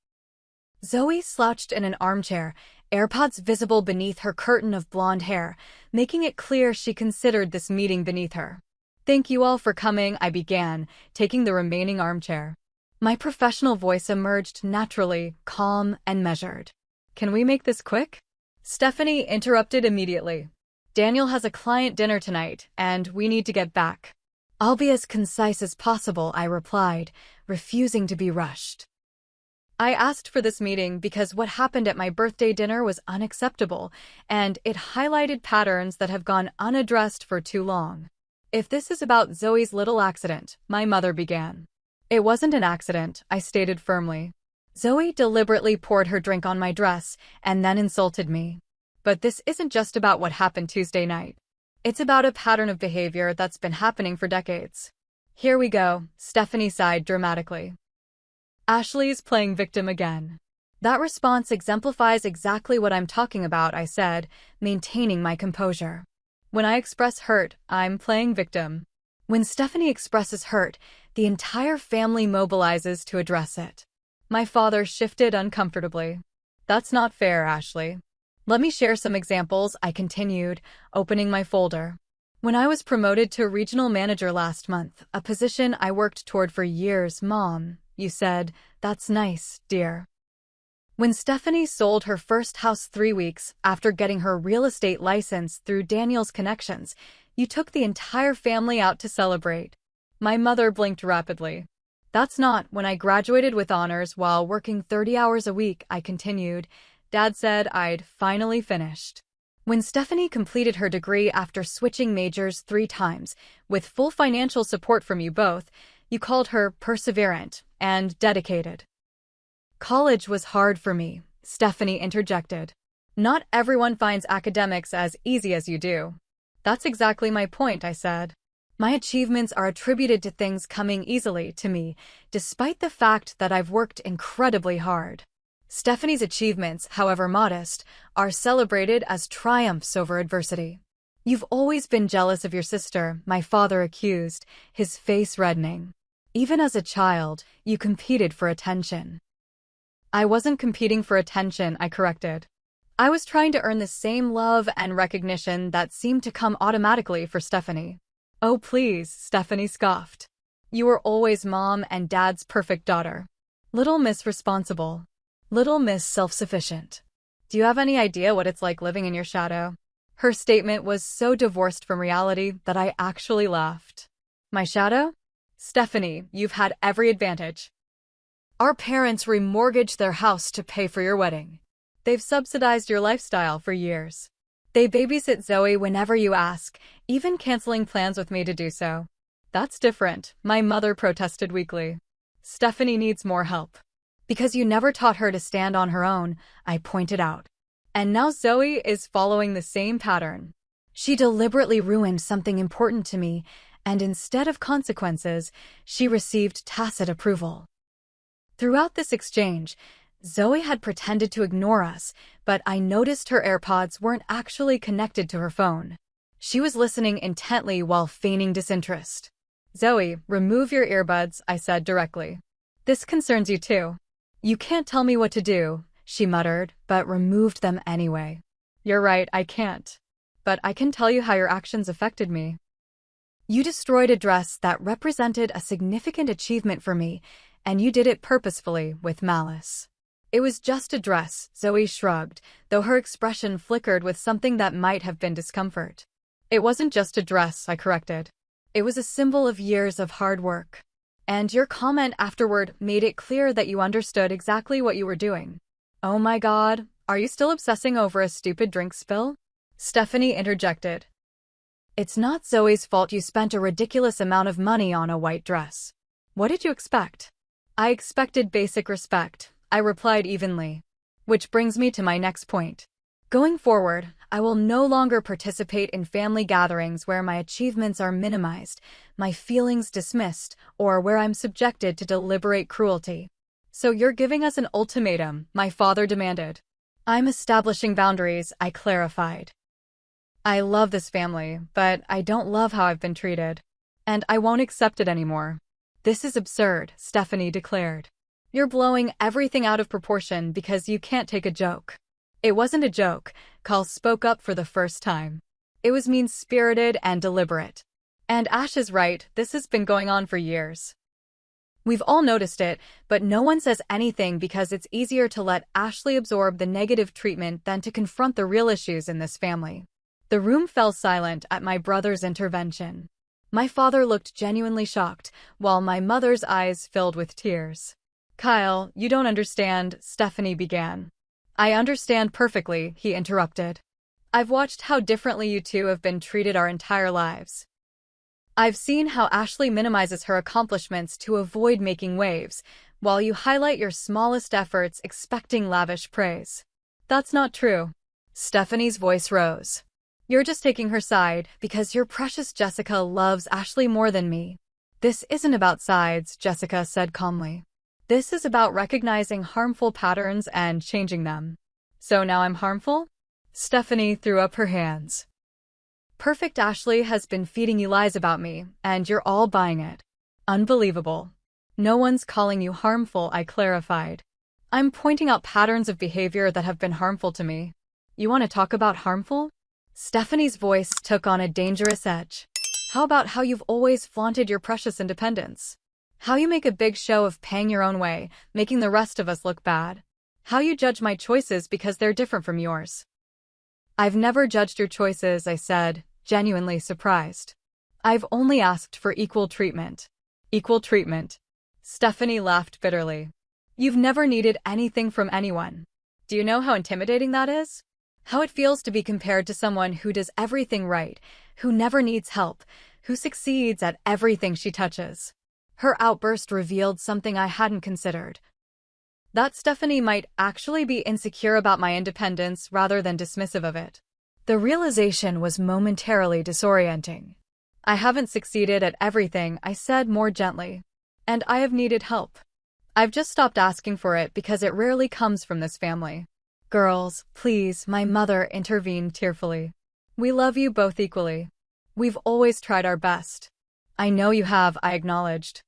Zoe slouched in an armchair, AirPods visible beneath her curtain of blonde hair, making it clear she considered this meeting beneath her. Thank you all for coming, I began, taking the remaining armchair. My professional voice emerged naturally, calm and measured. Can we make this quick? Stephanie interrupted immediately. Daniel has a client dinner tonight, and we need to get back. I'll be as concise as possible, I replied, refusing to be rushed. I asked for this meeting because what happened at my birthday dinner was unacceptable, and it highlighted patterns that have gone unaddressed for too long. If this is about Zoe's little accident, my mother began. It wasn't an accident, I stated firmly. Zoe deliberately poured her drink on my dress and then insulted me. But this isn't just about what happened Tuesday night. It's about a pattern of behavior that's been happening for decades. Here we go, Stephanie sighed dramatically. Ashley's playing victim again. That response exemplifies exactly what I'm talking about, I said, maintaining my composure. When I express hurt, I'm playing victim. When Stephanie expresses hurt, the entire family mobilizes to address it. My father shifted uncomfortably. That's not fair, Ashley. Let me share some examples, I continued, opening my folder. When I was promoted to regional manager last month, a position I worked toward for years, Mom, you said, "That's nice, dear." When Stephanie sold her first house 3 weeks after getting her real estate license through Daniel's connections, you took the entire family out to celebrate. My mother blinked rapidly. That's not when I graduated with honors while working 30 hours a week, I continued. Dad said I'd finally finished. When Stephanie completed her degree after switching majors 3 times, with full financial support from you both, you called her perseverant and dedicated. College was hard for me, Stephanie interjected. Not everyone finds academics as easy as you do. That's exactly my point, I said. My achievements are attributed to things coming easily to me, despite the fact that I've worked incredibly hard. Stephanie's achievements, however modest, are celebrated as triumphs over adversity. You've always been jealous of your sister, my father accused, his face reddening. Even as a child, you competed for attention. I wasn't competing for attention, I corrected. I was trying to earn the same love and recognition that seemed to come automatically for Stephanie. Oh please, Stephanie scoffed. You were always Mom and Dad's perfect daughter. Little Miss Responsible. Little Miss Self-Sufficient. Do you have any idea what it's like living in your shadow? Her statement was so divorced from reality that I actually laughed. My shadow? Stephanie, you've had every advantage. Our parents remortgaged their house to pay for your wedding. They've subsidized your lifestyle for years. They babysit Zoe whenever you ask, even canceling plans with me to do so. That's different, my mother protested weakly. Stephanie needs more help. Because you never taught her to stand on her own, I pointed out. And now Zoe is following the same pattern. She deliberately ruined something important to me, and instead of consequences, she received tacit approval. Throughout this exchange, Zoe had pretended to ignore us, but I noticed her AirPods weren't actually connected to her phone. She was listening intently while feigning disinterest. Zoe, remove your earbuds, I said directly. This concerns you too. You can't tell me what to do, she muttered, but removed them anyway. You're right, I can't. But I can tell you how your actions affected me. You destroyed a dress that represented a significant achievement for me, and you did it purposefully, with malice. It was just a dress, Zoe shrugged, though her expression flickered with something that might have been discomfort. It wasn't just a dress, I corrected. It was a symbol of years of hard work. And your comment afterward made it clear that you understood exactly what you were doing. Oh my God, are you still obsessing over a stupid drink spill? Stephanie interjected. It's not Zoe's fault you spent a ridiculous amount of money on a white dress. What did you expect? I expected basic respect, I replied evenly. Which brings me to my next point. Going forward, I will no longer participate in family gatherings where my achievements are minimized, my feelings dismissed, or where I'm subjected to deliberate cruelty. So you're giving us an ultimatum, my father demanded. I'm establishing boundaries, I clarified. I love this family, but I don't love how I've been treated. And I won't accept it anymore. This is absurd, Stephanie declared. You're blowing everything out of proportion because you can't take a joke. It wasn't a joke, Carl spoke up for the first time. It was mean-spirited and deliberate. And Ash is right, this has been going on for years. We've all noticed it, but no one says anything because it's easier to let Ashley absorb the negative treatment than to confront the real issues in this family. The room fell silent at my brother's intervention. My father looked genuinely shocked, while my mother's eyes filled with tears. Kyle, you don't understand, Stephanie began. I understand perfectly, he interrupted. I've watched how differently you two have been treated our entire lives. I've seen how Ashley minimizes her accomplishments to avoid making waves, while you highlight your smallest efforts expecting lavish praise. That's not true. Stephanie's voice rose. You're just taking her side because your precious Jessica loves Ashley more than me. This isn't about sides, Jessica said calmly. This is about recognizing harmful patterns and changing them. So now I'm harmful? Stephanie threw up her hands. Perfect Ashley has been feeding you lies about me, and you're all buying it. Unbelievable. No one's calling you harmful, I clarified. I'm pointing out patterns of behavior that have been harmful to me. You want to talk about harmful? Stephanie's voice took on a dangerous edge. How about how you've always flaunted your precious independence? How you make a big show of paying your own way, making the rest of us look bad? How you judge my choices because they're different from yours? I've never judged your choices, I said, genuinely surprised. I've only asked for equal treatment. Equal treatment. Stephanie laughed bitterly. You've never needed anything from anyone. Do you know how intimidating that is? How it feels to be compared to someone who does everything right, who never needs help, who succeeds at everything she touches. Her outburst revealed something I hadn't considered. That Stephanie might actually be insecure about my independence rather than dismissive of it. The realization was momentarily disorienting. I haven't succeeded at everything, I said more gently. And I have needed help. I've just stopped asking for it because it rarely comes from this family. Girls, please, my mother intervened tearfully. We love you both equally. We've always tried our best. I know you have, I acknowledged.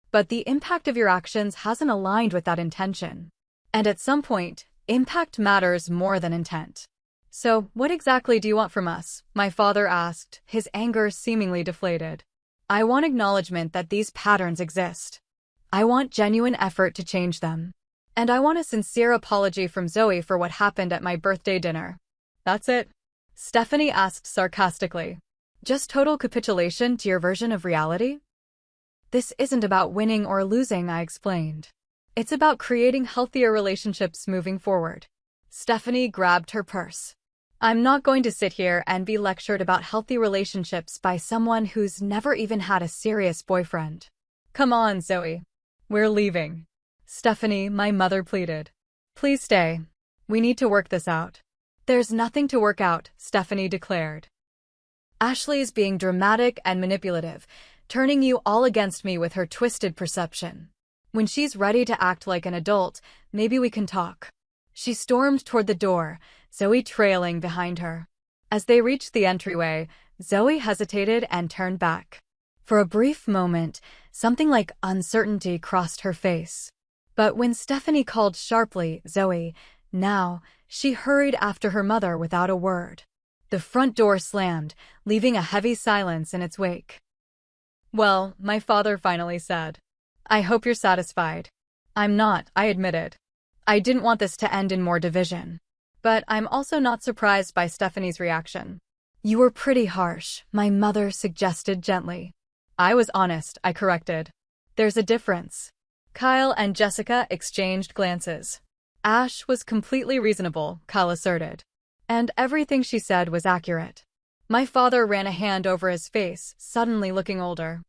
But the impact of your actions hasn't aligned with that intention. And at some point, impact matters more than intent. So, what exactly do you want from us? My father asked, his anger seemingly deflated. I want acknowledgement that these patterns exist. I want genuine effort to change them. And I want a sincere apology from Zoe for what happened at my birthday dinner. That's it? Stephanie asked sarcastically. Just total capitulation to your version of reality? This isn't about winning or losing, I explained. It's about creating healthier relationships moving forward. Stephanie grabbed her purse. I'm not going to sit here and be lectured about healthy relationships by someone who's never even had a serious boyfriend. Come on, Zoe. We're leaving. Stephanie, my mother pleaded. Please stay. We need to work this out. There's nothing to work out, Stephanie declared. Ashley's being dramatic and manipulative, turning you all against me with her twisted perception. When she's ready to act like an adult, maybe we can talk. She stormed toward the door, Zoe trailing behind her. As they reached the entryway, Zoe hesitated and turned back. For a brief moment, something like uncertainty crossed her face. But when Stephanie called sharply, Zoe, now, she hurried after her mother without a word. The front door slammed, leaving a heavy silence in its wake. Well, my father finally said. I hope you're satisfied. I'm not, I admitted. I didn't want this to end in more division. But I'm also not surprised by Stephanie's reaction. You were pretty harsh, my mother suggested gently. I was honest, I corrected. There's a difference. Kyle and Jessica exchanged glances. Ash was completely reasonable, Kyle asserted. And everything she said was accurate. My father ran a hand over his face, suddenly looking older.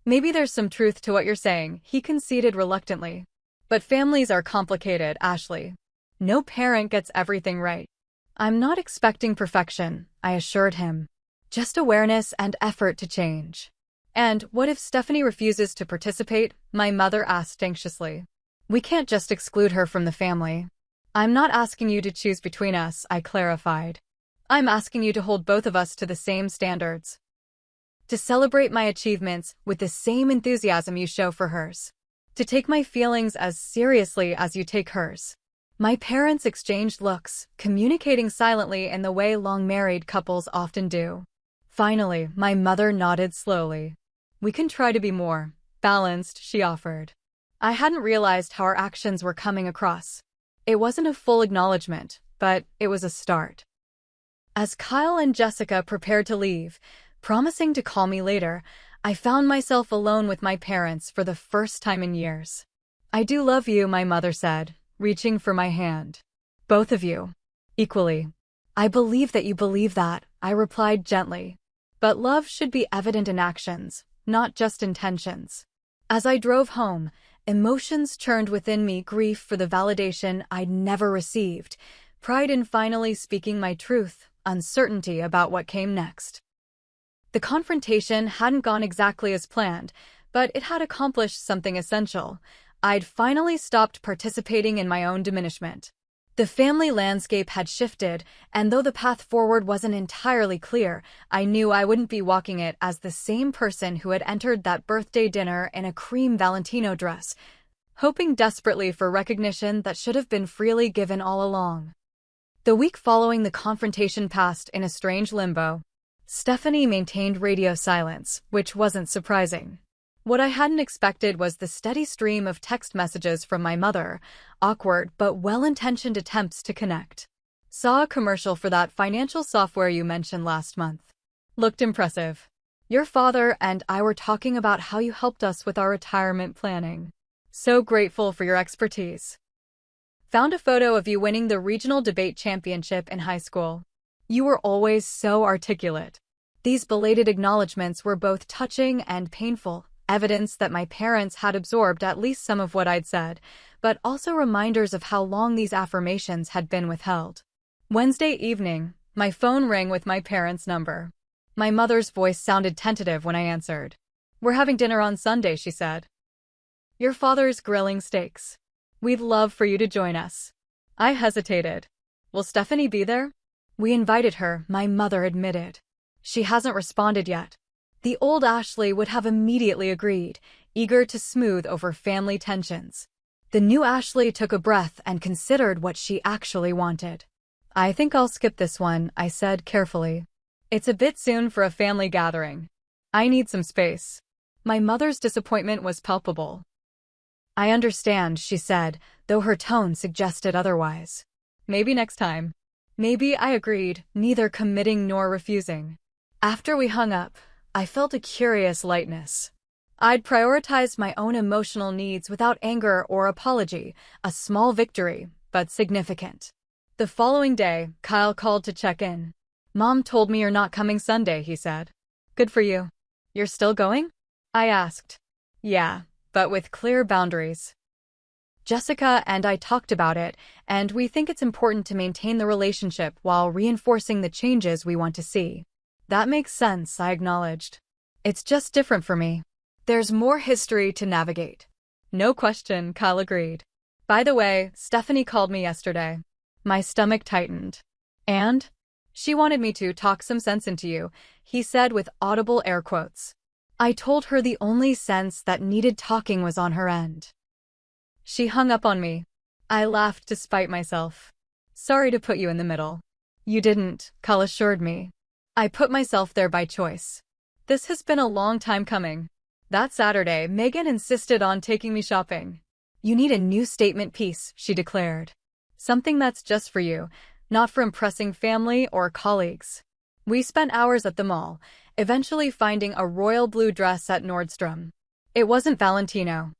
Maybe there's some truth to what you're saying, he conceded reluctantly. But families are complicated, Ashley. No parent gets everything right. I'm not expecting perfection, I assured him. Just awareness and effort to change. And what if Stephanie refuses to participate? My mother asked anxiously. We can't just exclude her from the family. I'm not asking you to choose between us, I clarified. I'm asking you to hold both of us to the same standards. To celebrate my achievements with the same enthusiasm you show for hers. To take my feelings as seriously as you take hers. My parents exchanged looks, communicating silently in the way long-married couples often do. Finally, my mother nodded slowly. We can try to be more balanced, she offered. I hadn't realized how our actions were coming across. It wasn't a full acknowledgement, but it was a start. As Kyle and Jessica prepared to leave, promising to call me later, I found myself alone with my parents for the first time in years. I do love you, my mother said, reaching for my hand. Both of you. Equally. I believe that you believe that, I replied gently. But love should be evident in actions, not just intentions. As I drove home, emotions churned within me, grief for the validation I'd never received, pride in finally speaking my truth, uncertainty about what came next. The confrontation hadn't gone exactly as planned, but it had accomplished something essential. I'd finally stopped participating in my own diminishment. The family landscape had shifted, and though the path forward wasn't entirely clear, I knew I wouldn't be walking it as the same person who had entered that birthday dinner in a cream Valentino dress, hoping desperately for recognition that should have been freely given all along. The week following the confrontation passed in a strange limbo. Stephanie maintained radio silence, which wasn't surprising. What I hadn't expected was the steady stream of text messages from my mother, awkward but well-intentioned attempts to connect. Saw a commercial for that financial software you mentioned last month. Looked impressive. Your father and I were talking about how you helped us with our retirement planning. So grateful for your expertise. Found a photo of you winning the regional debate championship in high school. You were always so articulate. These belated acknowledgments were both touching and painful, evidence that my parents had absorbed at least some of what I'd said, but also reminders of how long these affirmations had been withheld. Wednesday evening, my phone rang with my parents' number. My mother's voice sounded tentative when I answered. "We're having dinner on Sunday," she said. "Your father's grilling steaks. We'd love for you to join us." I hesitated. "Will Stephanie be there?" "We invited her," my mother admitted. "She hasn't responded yet." The old Ashley would have immediately agreed, eager to smooth over family tensions. The new Ashley took a breath and considered what she actually wanted. "I think I'll skip this one," I said carefully. "It's a bit soon for a family gathering. I need some space." My mother's disappointment was palpable. "I understand," she said, though her tone suggested otherwise. "Maybe next time." "Maybe," I agreed, neither committing nor refusing. After we hung up, I felt a curious lightness. I'd prioritized my own emotional needs without anger or apology, a small victory, but significant. The following day, Kyle called to check in. "Mom told me you're not coming Sunday," he said. "Good for you. You're still going?" I asked. "Yeah, but with clear boundaries. Jessica and I talked about it, and we think it's important to maintain the relationship while reinforcing the changes we want to see." "That makes sense," I acknowledged. "It's just different for me. There's more history to navigate." "No question," Kyle agreed. "By the way, Stephanie called me yesterday." My stomach tightened. "And?" "She wanted me to talk some sense into you," he said with audible air quotes. I told her the only sense that needed talking was on her end. She hung up on me. I laughed to spite myself. "Sorry to put you in the middle." "You didn't," Kyle assured me. "I put myself there by choice. This has been a long time coming." That Saturday, Megan insisted on taking me shopping. "You need a new statement piece," she declared. "Something that's just for you, not for impressing family or colleagues." We spent hours at the mall, eventually finding a royal blue dress at Nordstrom. It wasn't Valentino.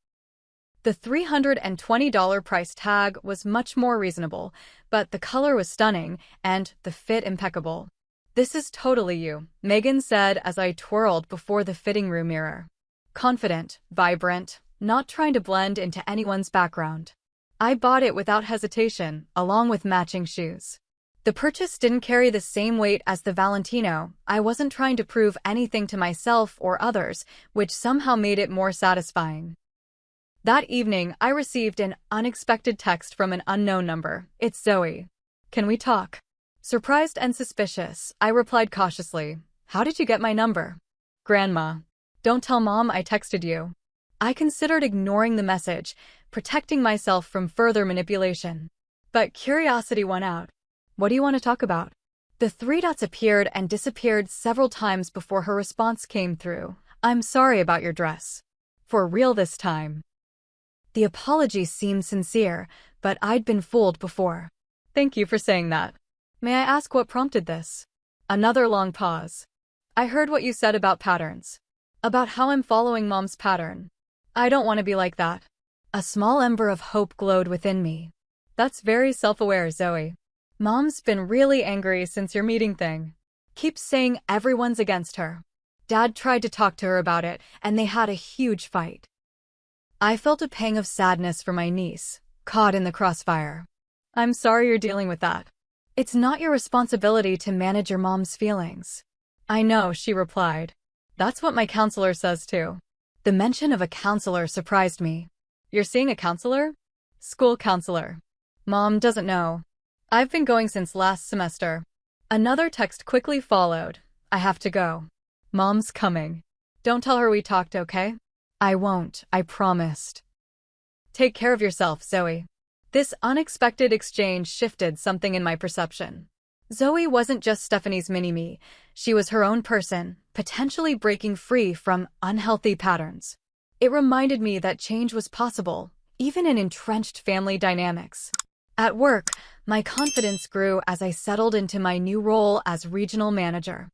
The $320 price tag was much more reasonable, but the color was stunning and the fit impeccable. "This is totally you," Megan said as I twirled before the fitting room mirror. Confident, vibrant, not trying to blend into anyone's background. I bought it without hesitation, along with matching shoes. The purchase didn't carry the same weight as the Valentino. I wasn't trying to prove anything to myself or others, which somehow made it more satisfying. That evening, I received an unexpected text from an unknown number. "It's Zoe. Can we talk?" Surprised and suspicious, I replied cautiously. "How did you get my number?" "Grandma. Don't tell Mom I texted you." I considered ignoring the message, protecting myself from further manipulation. But curiosity won out. "What do you want to talk about?" The three dots appeared and disappeared several times before her response came through. "I'm sorry about your dress. For real this time." The apology seemed sincere, but I'd been fooled before. "Thank you for saying that. May I ask what prompted this?" Another long pause. "I heard what you said about patterns. About how I'm following Mom's pattern. I don't want to be like that." A small ember of hope glowed within me. "That's very self-aware, Zoe. Mom's been really angry since your meeting thing. Keeps saying everyone's against her. Dad tried to talk to her about it, and they had a huge fight." I felt a pang of sadness for my niece, caught in the crossfire. "I'm sorry you're dealing with that. It's not your responsibility to manage your mom's feelings." "I know," she replied. "That's what my counselor says too." The mention of a counselor surprised me. "You're seeing a counselor?" "School counselor. Mom doesn't know. I've been going since last semester." Another text quickly followed. "I have to go. Mom's coming. Don't tell her we talked, okay?" "I won't," I promised. "Take care of yourself, Zoe." This unexpected exchange shifted something in my perception. Zoe wasn't just Stephanie's mini-me, she was her own person, potentially breaking free from unhealthy patterns. It reminded me that change was possible, even in entrenched family dynamics. At work, my confidence grew as I settled into my new role as regional manager.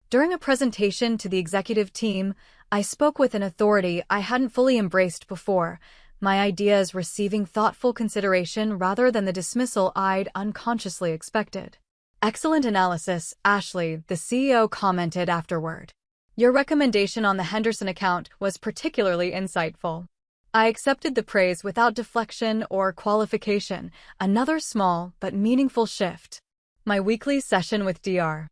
During a presentation to the executive team, I spoke with an authority I hadn't fully embraced before, my ideas receiving thoughtful consideration rather than the dismissal I'd unconsciously expected. Excellent analysis, Ashley, the CEO commented afterward. Your recommendation on the Henderson account was particularly insightful. I accepted the praise without deflection or qualification, another small but meaningful shift. My weekly session with Dr.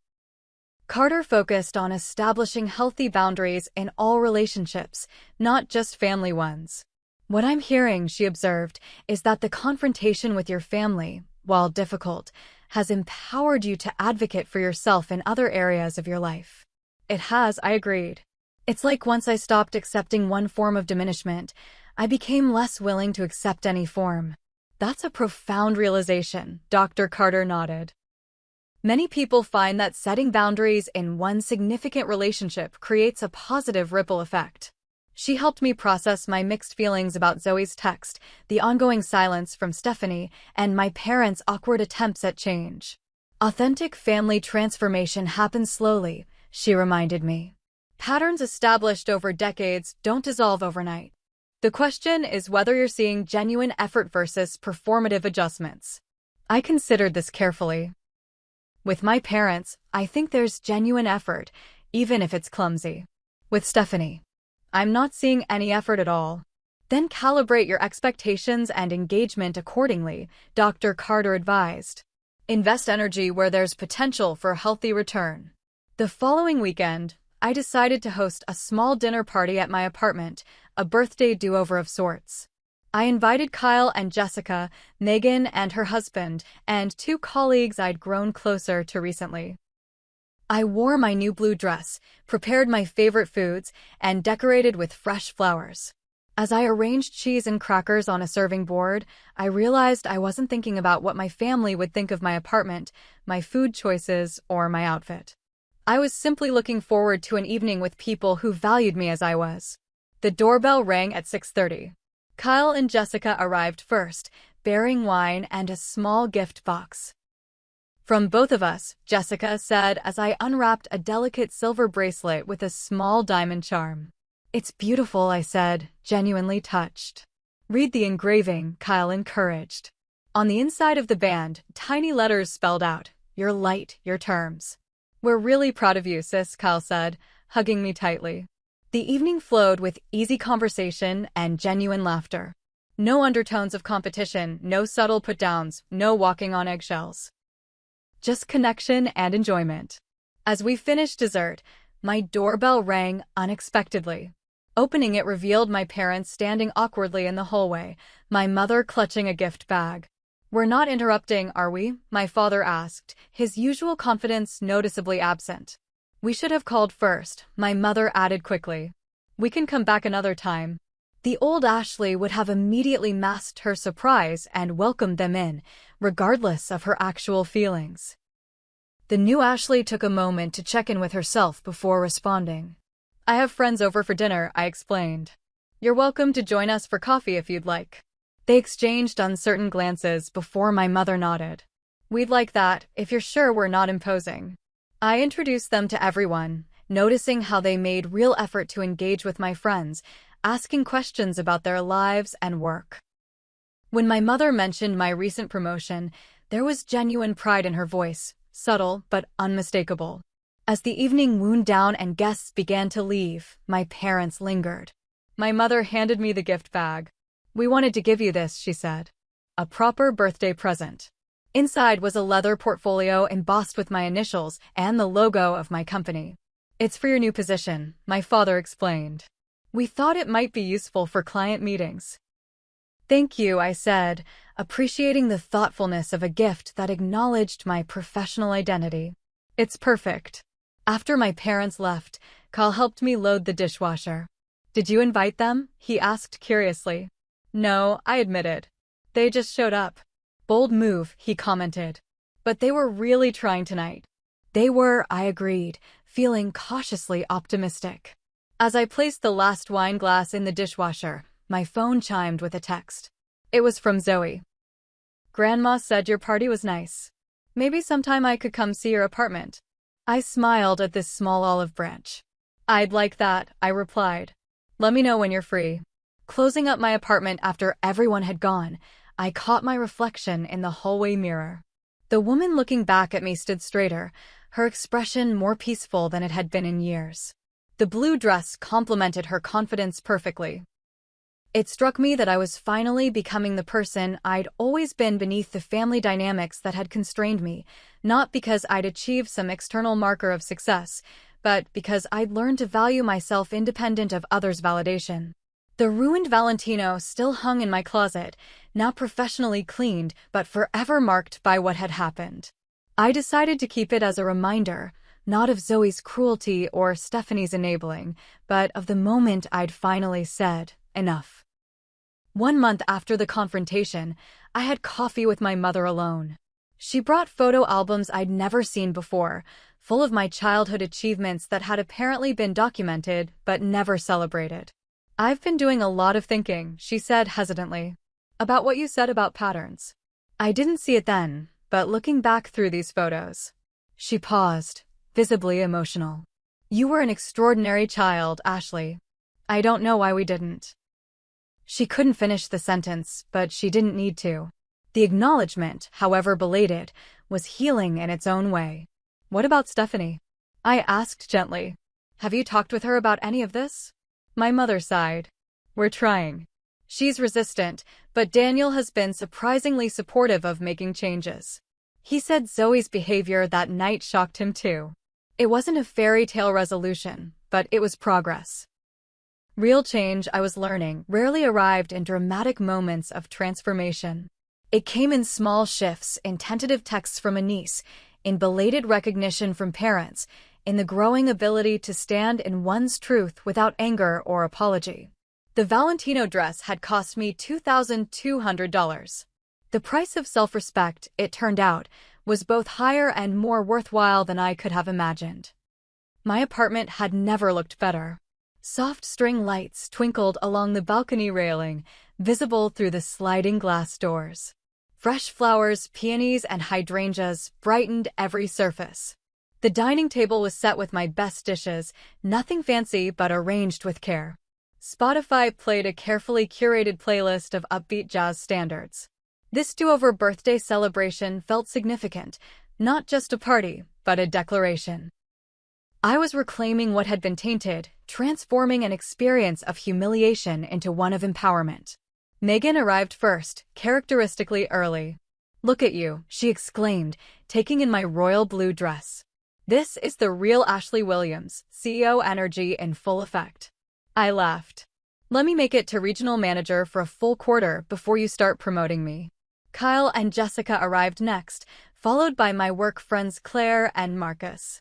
Carter focused on establishing healthy boundaries in all relationships, not just family ones. What I'm hearing, she observed, is that the confrontation with your family, while difficult, has empowered you to advocate for yourself in other areas of your life. It has, I agreed. It's like once I stopped accepting one form of diminishment, I became less willing to accept any form. That's a profound realization, Dr. Carter nodded. Many people find that setting boundaries in one significant relationship creates a positive ripple effect. She helped me process my mixed feelings about Zoe's text, the ongoing silence from Stephanie, and my parents' awkward attempts at change. Authentic family transformation happens slowly, she reminded me. Patterns established over decades don't dissolve overnight. The question is whether you're seeing genuine effort versus performative adjustments. I considered this carefully. With my parents, I think there's genuine effort, even if it's clumsy. With Stephanie, I'm not seeing any effort at all. Then calibrate your expectations and engagement accordingly, Dr. Carter advised. Invest energy where there's potential for a healthy return. The following weekend, I decided to host a small dinner party at my apartment, a birthday do-over of sorts. I invited Kyle and Jessica, Megan and her husband, and 2 colleagues I'd grown closer to recently. I wore my new blue dress, prepared my favorite foods, and decorated with fresh flowers. As I arranged cheese and crackers on a serving board, I realized I wasn't thinking about what my family would think of my apartment, my food choices, or my outfit. I was simply looking forward to an evening with people who valued me as I was. The doorbell rang at 6:30. Kyle and Jessica arrived first, bearing wine and a small gift box. From both of us, Jessica said as I unwrapped a delicate silver bracelet with a small diamond charm. It's beautiful, I said, genuinely touched. Read the engraving, Kyle encouraged. On the inside of the band, tiny letters spelled out, your light, your terms. We're really proud of you, sis, Kyle said, hugging me tightly. The evening flowed with easy conversation and genuine laughter. No undertones of competition, no subtle put-downs, no walking on eggshells. Just connection and enjoyment. As we finished dessert, my doorbell rang unexpectedly. Opening it revealed my parents standing awkwardly in the hallway, my mother clutching a gift bag. We're not interrupting, are we? My father asked, his usual confidence noticeably absent. We should have called first, my mother added quickly. We can come back another time. The old Ashley would have immediately masked her surprise and welcomed them in, regardless of her actual feelings. The new Ashley took a moment to check in with herself before responding. I have friends over for dinner, I explained. You're welcome to join us for coffee if you'd like. They exchanged uncertain glances before my mother nodded. We'd like that, if you're sure we're not imposing. I introduced them to everyone, noticing how they made real effort to engage with my friends, asking questions about their lives and work. When my mother mentioned my recent promotion, there was genuine pride in her voice, subtle but unmistakable. As the evening wound down and guests began to leave, my parents lingered. My mother handed me the gift bag. We wanted to give you this, she said. A proper birthday present. Inside was a leather portfolio embossed with my initials and the logo of my company. It's for your new position, my father explained. We thought it might be useful for client meetings. Thank you, I said, appreciating the thoughtfulness of a gift that acknowledged my professional identity. It's perfect. After my parents left, Kyle helped me load the dishwasher. Did you invite them? He asked curiously. No, I admitted. They just showed up. Bold move, he commented. But they were really trying tonight. They were, I agreed, feeling cautiously optimistic. As I placed the last wine glass in the dishwasher, my phone chimed with a text. It was from Zoe. Grandma said your party was nice. Maybe sometime I could come see your apartment. I smiled at this small olive branch. I'd like that, I replied. Let me know when you're free. Closing up my apartment after everyone had gone, I caught my reflection in the hallway mirror. The woman looking back at me stood straighter, her expression more peaceful than it had been in years. The blue dress complemented her confidence perfectly. It struck me that I was finally becoming the person I'd always been beneath the family dynamics that had constrained me, not because I'd achieved some external marker of success, but because I'd learned to value myself independent of others' validation. The ruined Valentino still hung in my closet, now professionally cleaned but forever marked by what had happened. I decided to keep it as a reminder, not of Zoe's cruelty or Stephanie's enabling, but of the moment I'd finally said, enough. 1 month after the confrontation, I had coffee with my mother alone. She brought photo albums I'd never seen before, full of my childhood achievements that had apparently been documented but never celebrated. I've been doing a lot of thinking, she said hesitantly, about what you said about patterns. I didn't see it then, but looking back through these photos. She paused, visibly emotional. You were an extraordinary child, Ashley. I don't know why we didn't. She couldn't finish the sentence, but she didn't need to. The acknowledgement, however belated, was healing in its own way. What about Stephanie? I asked gently. Have you talked with her about any of this? My mother sighed. We're trying. She's resistant, but Daniel has been surprisingly supportive of making changes. He said Zoe's behavior that night shocked him too. It wasn't a fairy tale resolution, but it was progress. Real change, I was learning, rarely arrived in dramatic moments of transformation. It came in small shifts, in tentative texts from a niece, in belated recognition from parents, in the growing ability to stand in one's truth without anger or apology. The Valentino dress had cost me $2,200. The price of self-respect, it turned out, was both higher and more worthwhile than I could have imagined. My apartment had never looked better. Soft string lights twinkled along the balcony railing, visible through the sliding glass doors. Fresh flowers, peonies, and hydrangeas brightened every surface. The dining table was set with my best dishes, nothing fancy but arranged with care. Spotify played a carefully curated playlist of upbeat jazz standards. This do-over birthday celebration felt significant, not just a party, but a declaration. I was reclaiming what had been tainted, transforming an experience of humiliation into one of empowerment. Megan arrived first, characteristically early. Look at you, she exclaimed, taking in my royal blue dress. This is the real Ashley Williams, CEO energy in full effect. I laughed. Let me make it to regional manager for a full quarter before you start promoting me. Kyle and Jessica arrived next, followed by my work friends Claire and Marcus.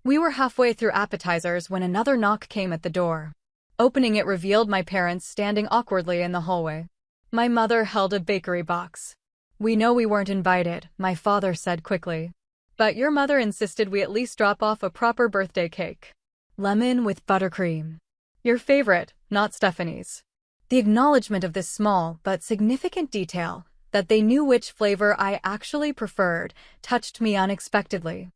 We were halfway through appetizers when another knock came at the door. Opening it revealed my parents standing awkwardly in the hallway. My mother held a bakery box. We know we weren't invited, my father said quickly. But your mother insisted we at least drop off a proper birthday cake. Lemon with buttercream. Your favorite, not Stephanie's. The acknowledgement of this small but significant detail, that they knew which flavor I actually preferred, touched me unexpectedly.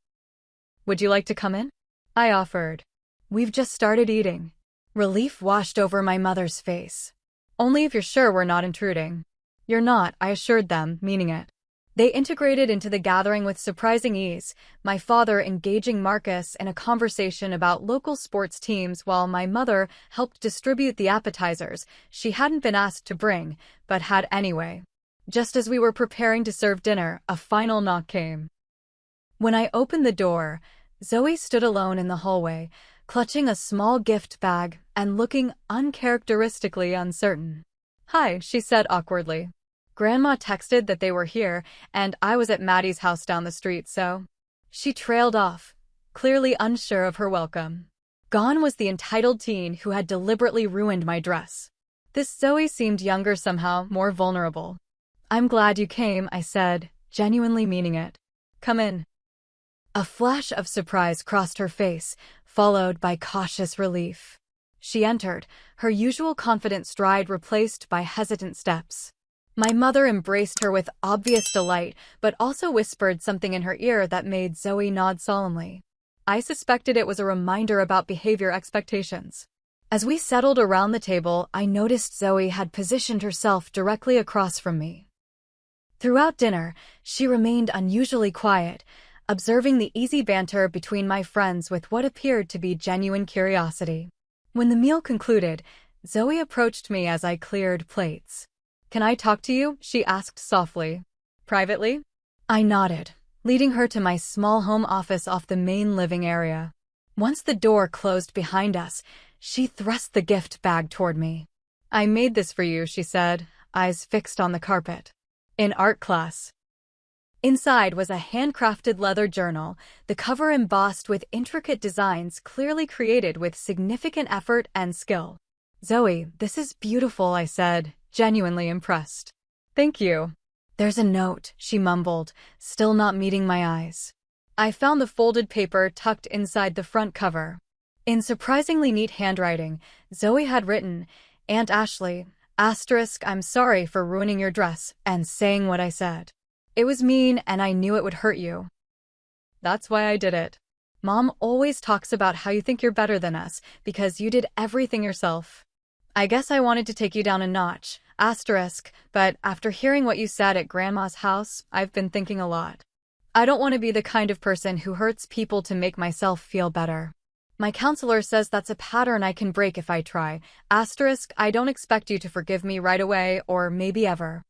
Would you like to come in? I offered. We've just started eating. Relief washed over my mother's face. Only if you're sure we're not intruding. You're not, I assured them, meaning it. They integrated into the gathering with surprising ease, my father engaging Marcus in a conversation about local sports teams while my mother helped distribute the appetizers she hadn't been asked to bring, but had anyway. Just as we were preparing to serve dinner, a final knock came. When I opened the door, Zoe stood alone in the hallway, clutching a small gift bag and looking uncharacteristically uncertain. Hi, she said awkwardly. Grandma texted that they were here, and I was at Maddie's house down the street, so... She trailed off, clearly unsure of her welcome. Gone was the entitled teen who had deliberately ruined my dress. This Zoe seemed younger somehow, more vulnerable. I'm glad you came, I said, genuinely meaning it. Come in. A flash of surprise crossed her face, followed by cautious relief. She entered, her usual confident stride replaced by hesitant steps. My mother embraced her with obvious delight, but also whispered something in her ear that made Zoe nod solemnly. I suspected it was a reminder about behavior expectations. As we settled around the table, I noticed Zoe had positioned herself directly across from me. Throughout dinner, she remained unusually quiet, observing the easy banter between my friends with what appeared to be genuine curiosity. When the meal concluded, Zoe approached me as I cleared plates. "Can I talk to you?" she asked softly. "Privately?" I nodded, leading her to my small home office off the main living area. Once the door closed behind us, she thrust the gift bag toward me. "I made this for you," she said, eyes fixed on the carpet. "In art class." Inside was a handcrafted leather journal, the cover embossed with intricate designs clearly created with significant effort and skill. "Zoe, this is beautiful," I said, genuinely impressed. "Thank you." "There's a note," she mumbled, still not meeting my eyes. I found the folded paper tucked inside the front cover. In surprisingly neat handwriting, Zoe had written, "Aunt Ashley, I'm sorry for ruining your dress and saying what I said. It was mean and I knew it would hurt you. That's why I did it. Mom always talks about how you think you're better than us because you did everything yourself. I guess I wanted to take you down a notch, but after hearing what you said at Grandma's house, I've been thinking a lot. I don't want to be the kind of person who hurts people to make myself feel better. My counselor says that's a pattern I can break if I try. I don't expect you to forgive me right away or maybe ever.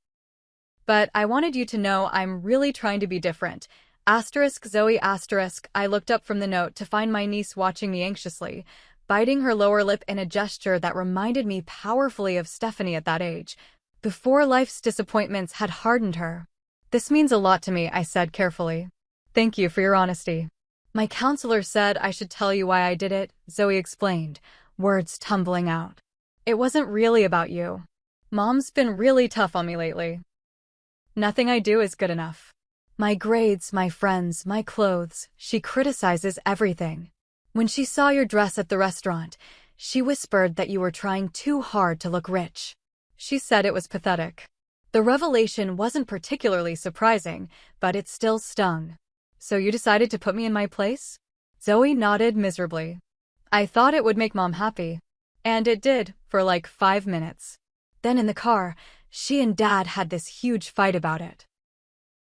But I wanted you to know I'm really trying to be different. Zoe. I looked up from the note to find my niece watching me anxiously, biting her lower lip in a gesture that reminded me powerfully of Stephanie at that age, before life's disappointments had hardened her. "This means a lot to me," I said carefully. "Thank you for your honesty." "My counselor said I should tell you why I did it," Zoe explained, words tumbling out. "It wasn't really about you. Mom's been really tough on me lately. Nothing I do is good enough. My grades, my friends, my clothes, she criticizes everything. When she saw your dress at the restaurant, she whispered that you were trying too hard to look rich. She said it was pathetic." The revelation wasn't particularly surprising, but it still stung. "So you decided to put me in my place?" Zoe nodded miserably. "I thought it would make Mom happy. And it did, for like 5 minutes. Then in the car, she and Dad had this huge fight about it.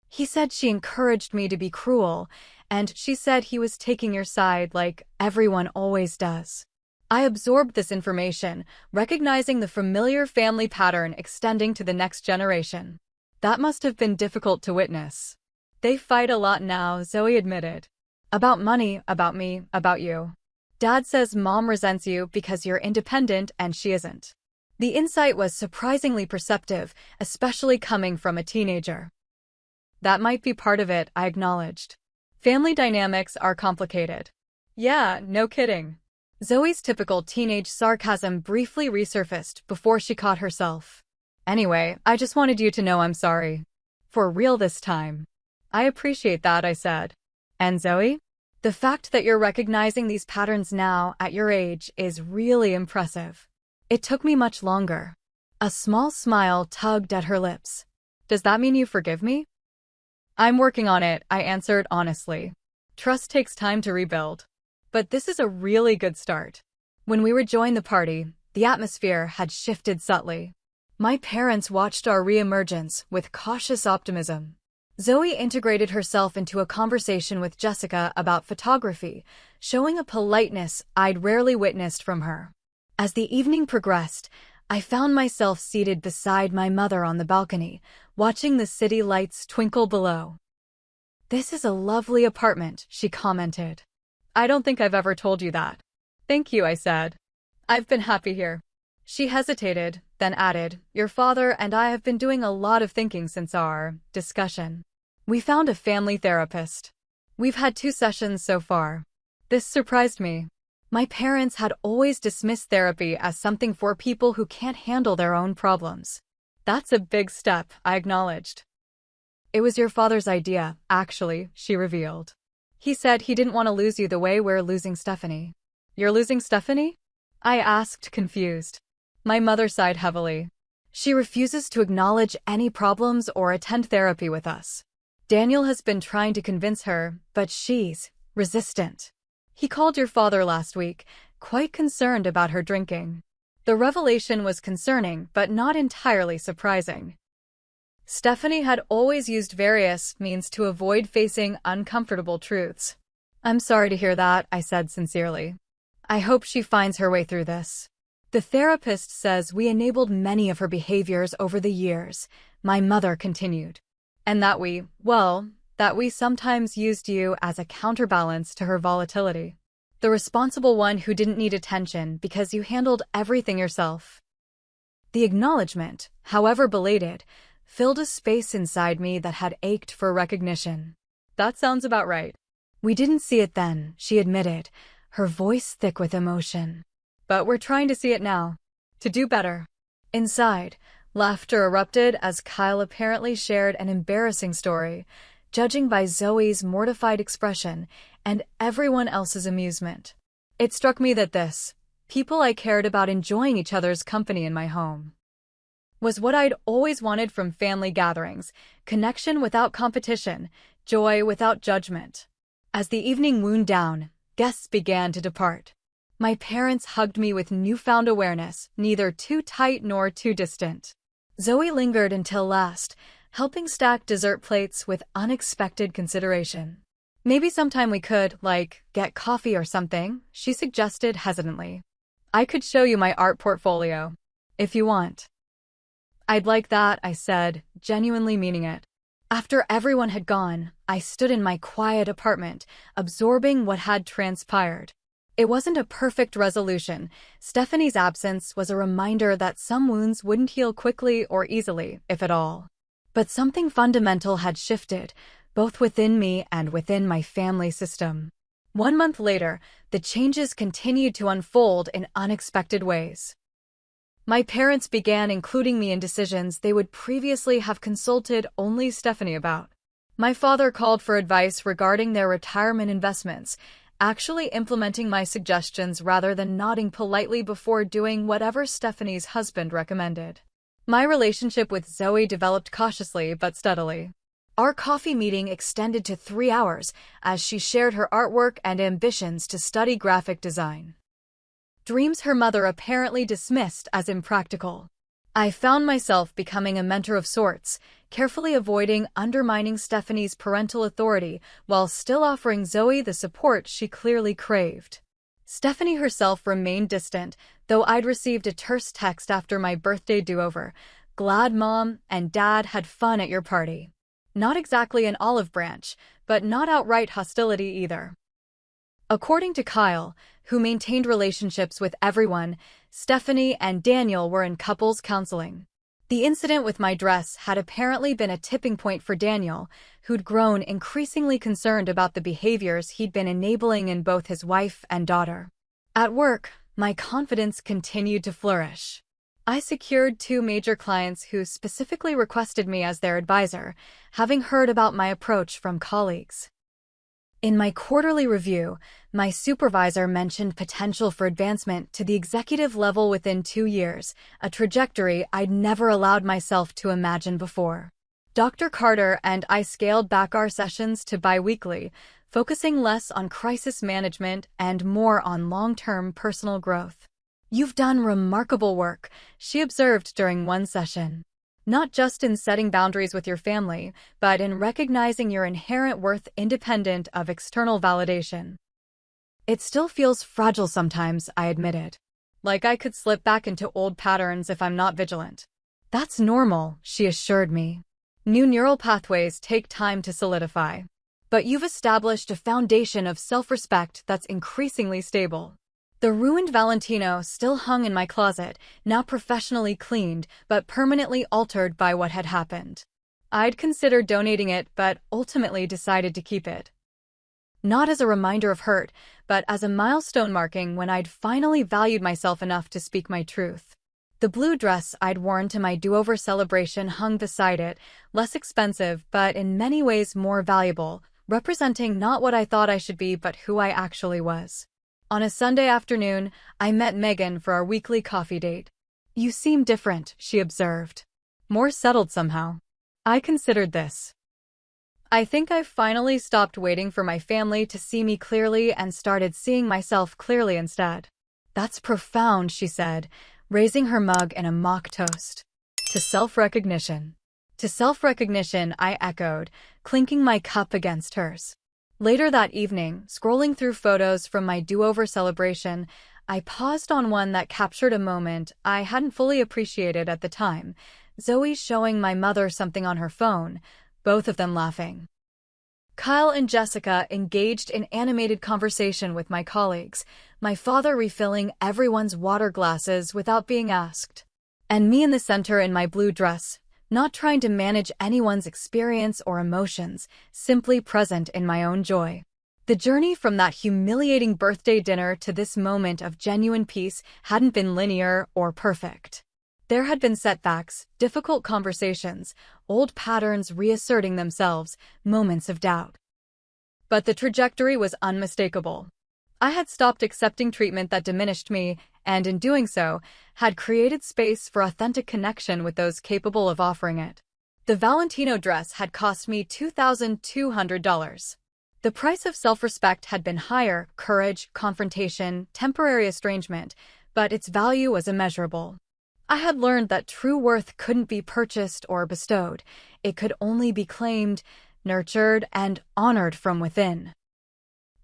He said she encouraged me to be cruel, and she said he was taking your side like everyone always does." I absorbed this information, recognizing the familiar family pattern extending to the next generation. That must have been difficult to witness. "They fight a lot now," Zoe admitted. "About money, about me, about you. Dad says Mom resents you because you're independent and she isn't." The insight was surprisingly perceptive, especially coming from a teenager. "That might be part of it," I acknowledged. "Family dynamics are complicated." "Yeah, no kidding." Zoe's typical teenage sarcasm briefly resurfaced before she caught herself. "Anyway, I just wanted you to know I'm sorry. For real this time." "I appreciate that," I said. "And Zoe? The fact that you're recognizing these patterns now, at your age, is really impressive. It took me much longer." A small smile tugged at her lips. "Does that mean you forgive me?" "I'm working on it," I answered honestly. "Trust takes time to rebuild. But this is a really good start." When we rejoined the party, the atmosphere had shifted subtly. My parents watched our reemergence with cautious optimism. Zoe integrated herself into a conversation with Jessica about photography, showing a politeness I'd rarely witnessed from her. As the evening progressed, I found myself seated beside my mother on the balcony, watching the city lights twinkle below. "This is a lovely apartment," she commented. "I don't think I've ever told you that." "Thank you," I said. "I've been happy here." She hesitated, then added, "Your father and I have been doing a lot of thinking since our discussion. We found a family therapist. We've had 2 sessions so far." This surprised me. My parents had always dismissed therapy as something for people who can't handle their own problems. That's a big step, I acknowledged. It was your father's idea, actually, she revealed. He said he didn't want to lose you the way we're losing Stephanie. You're losing Stephanie? I asked, confused. My mother sighed heavily. She refuses to acknowledge any problems or attend therapy with us. Daniel has been trying to convince her, but she's resistant. He called your father last week, quite concerned about her drinking. The revelation was concerning, but not entirely surprising. Stephanie had always used various means to avoid facing uncomfortable truths. I'm sorry to hear that, I said sincerely. I hope she finds her way through this. The therapist says we enabled many of her behaviors over the years, my mother continued. And that we sometimes used you as a counterbalance to her volatility. The responsible one who didn't need attention because you handled everything yourself. The acknowledgement, however belated, filled a space inside me that had ached for recognition. That sounds about right. We didn't see it then, she admitted, her voice thick with emotion. But we're trying to see it now. To do better. Inside, laughter erupted as Kyle apparently shared an embarrassing story, judging by Zoe's mortified expression and everyone else's amusement. It struck me that people I cared about enjoying each other's company in my home, was what I'd always wanted from family gatherings: connection without competition, joy without judgment. As the evening wound down, guests began to depart. My parents hugged me with newfound awareness, neither too tight nor too distant. Zoe lingered until last, helping stack dessert plates with unexpected consideration. Maybe sometime we could, get coffee or something, she suggested hesitantly. I could show you my art portfolio, if you want. I'd like that, I said, genuinely meaning it. After everyone had gone, I stood in my quiet apartment, absorbing what had transpired. It wasn't a perfect resolution. Stephanie's absence was a reminder that some wounds wouldn't heal quickly or easily, if at all. But something fundamental had shifted, both within me and within my family system. 1 month later, the changes continued to unfold in unexpected ways. My parents began including me in decisions they would previously have consulted only Stephanie about. My father called for advice regarding their retirement investments, actually implementing my suggestions rather than nodding politely before doing whatever Stephanie's husband recommended. My relationship with Zoe developed cautiously but steadily. Our coffee meeting extended to 3 hours as she shared her artwork and ambitions to study graphic design. Dreams her mother apparently dismissed as impractical. I found myself becoming a mentor of sorts, carefully avoiding undermining Stephanie's parental authority while still offering Zoe the support she clearly craved. Stephanie herself remained distant, though I'd received a terse text after my birthday do-over. Glad Mom and Dad had fun at your party. Not exactly an olive branch, but not outright hostility either. According to Kyle, who maintained relationships with everyone, Stephanie and Daniel were in couples counseling. The incident with my dress had apparently been a tipping point for Daniel, who'd grown increasingly concerned about the behaviors he'd been enabling in both his wife and daughter. At work, my confidence continued to flourish. I secured 2 major clients who specifically requested me as their advisor, having heard about my approach from colleagues. In my quarterly review, my supervisor mentioned potential for advancement to the executive level within 2 years, a trajectory I'd never allowed myself to imagine before. Dr. Carter and I scaled back our sessions to bi-weekly, focusing less on crisis management and more on long-term personal growth. You've done remarkable work, she observed during one session. Not just in setting boundaries with your family, but in recognizing your inherent worth independent of external validation. It still feels fragile sometimes, I admitted. Like I could slip back into old patterns if I'm not vigilant. That's normal, she assured me. New neural pathways take time to solidify. But you've established a foundation of self-respect that's increasingly stable. The ruined Valentino still hung in my closet, now professionally cleaned, but permanently altered by what had happened. I'd considered donating it, but ultimately decided to keep it. Not as a reminder of hurt, but as a milestone marking when I'd finally valued myself enough to speak my truth. The blue dress I'd worn to my do-over celebration hung beside it, less expensive but in many ways more valuable, representing not what I thought I should be but who I actually was. On a Sunday afternoon, I met Megan for our weekly coffee date. "You seem different," she observed. "More settled somehow." I considered this. "I think I've finally stopped waiting for my family to see me clearly and started seeing myself clearly instead." "That's profound," she said, raising her mug in a mock toast. "To self-recognition." "To self-recognition," I echoed, clinking my cup against hers. Later that evening, scrolling through photos from my do-over celebration, I paused on one that captured a moment I hadn't fully appreciated at the time. Zoe showing my mother something on her phone, both of them laughing. Kyle and Jessica engaged in animated conversation with my colleagues, my father refilling everyone's water glasses without being asked. And me in the center in my blue dress, not trying to manage anyone's experience or emotions, simply present in my own joy. The journey from that humiliating birthday dinner to this moment of genuine peace hadn't been linear or perfect. There had been setbacks, difficult conversations, old patterns reasserting themselves, moments of doubt. But the trajectory was unmistakable. I had stopped accepting treatment that diminished me, and in doing so, had created space for authentic connection with those capable of offering it. The Valentino dress had cost me $2,200. The price of self-respect had been higher, courage, confrontation, temporary estrangement, but its value was immeasurable. I had learned that true worth couldn't be purchased or bestowed. It could only be claimed, nurtured, and honored from within.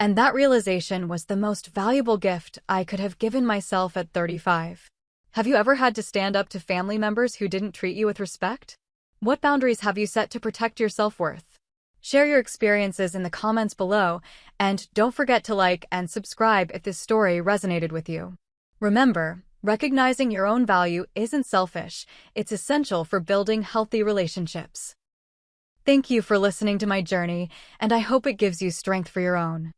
And that realization was the most valuable gift I could have given myself at 35. Have you ever had to stand up to family members who didn't treat you with respect? What boundaries have you set to protect your self-worth? Share your experiences in the comments below, and don't forget to like and subscribe if this story resonated with you. Remember, recognizing your own value isn't selfish, it's essential for building healthy relationships. Thank you for listening to my journey, and I hope it gives you strength for your own.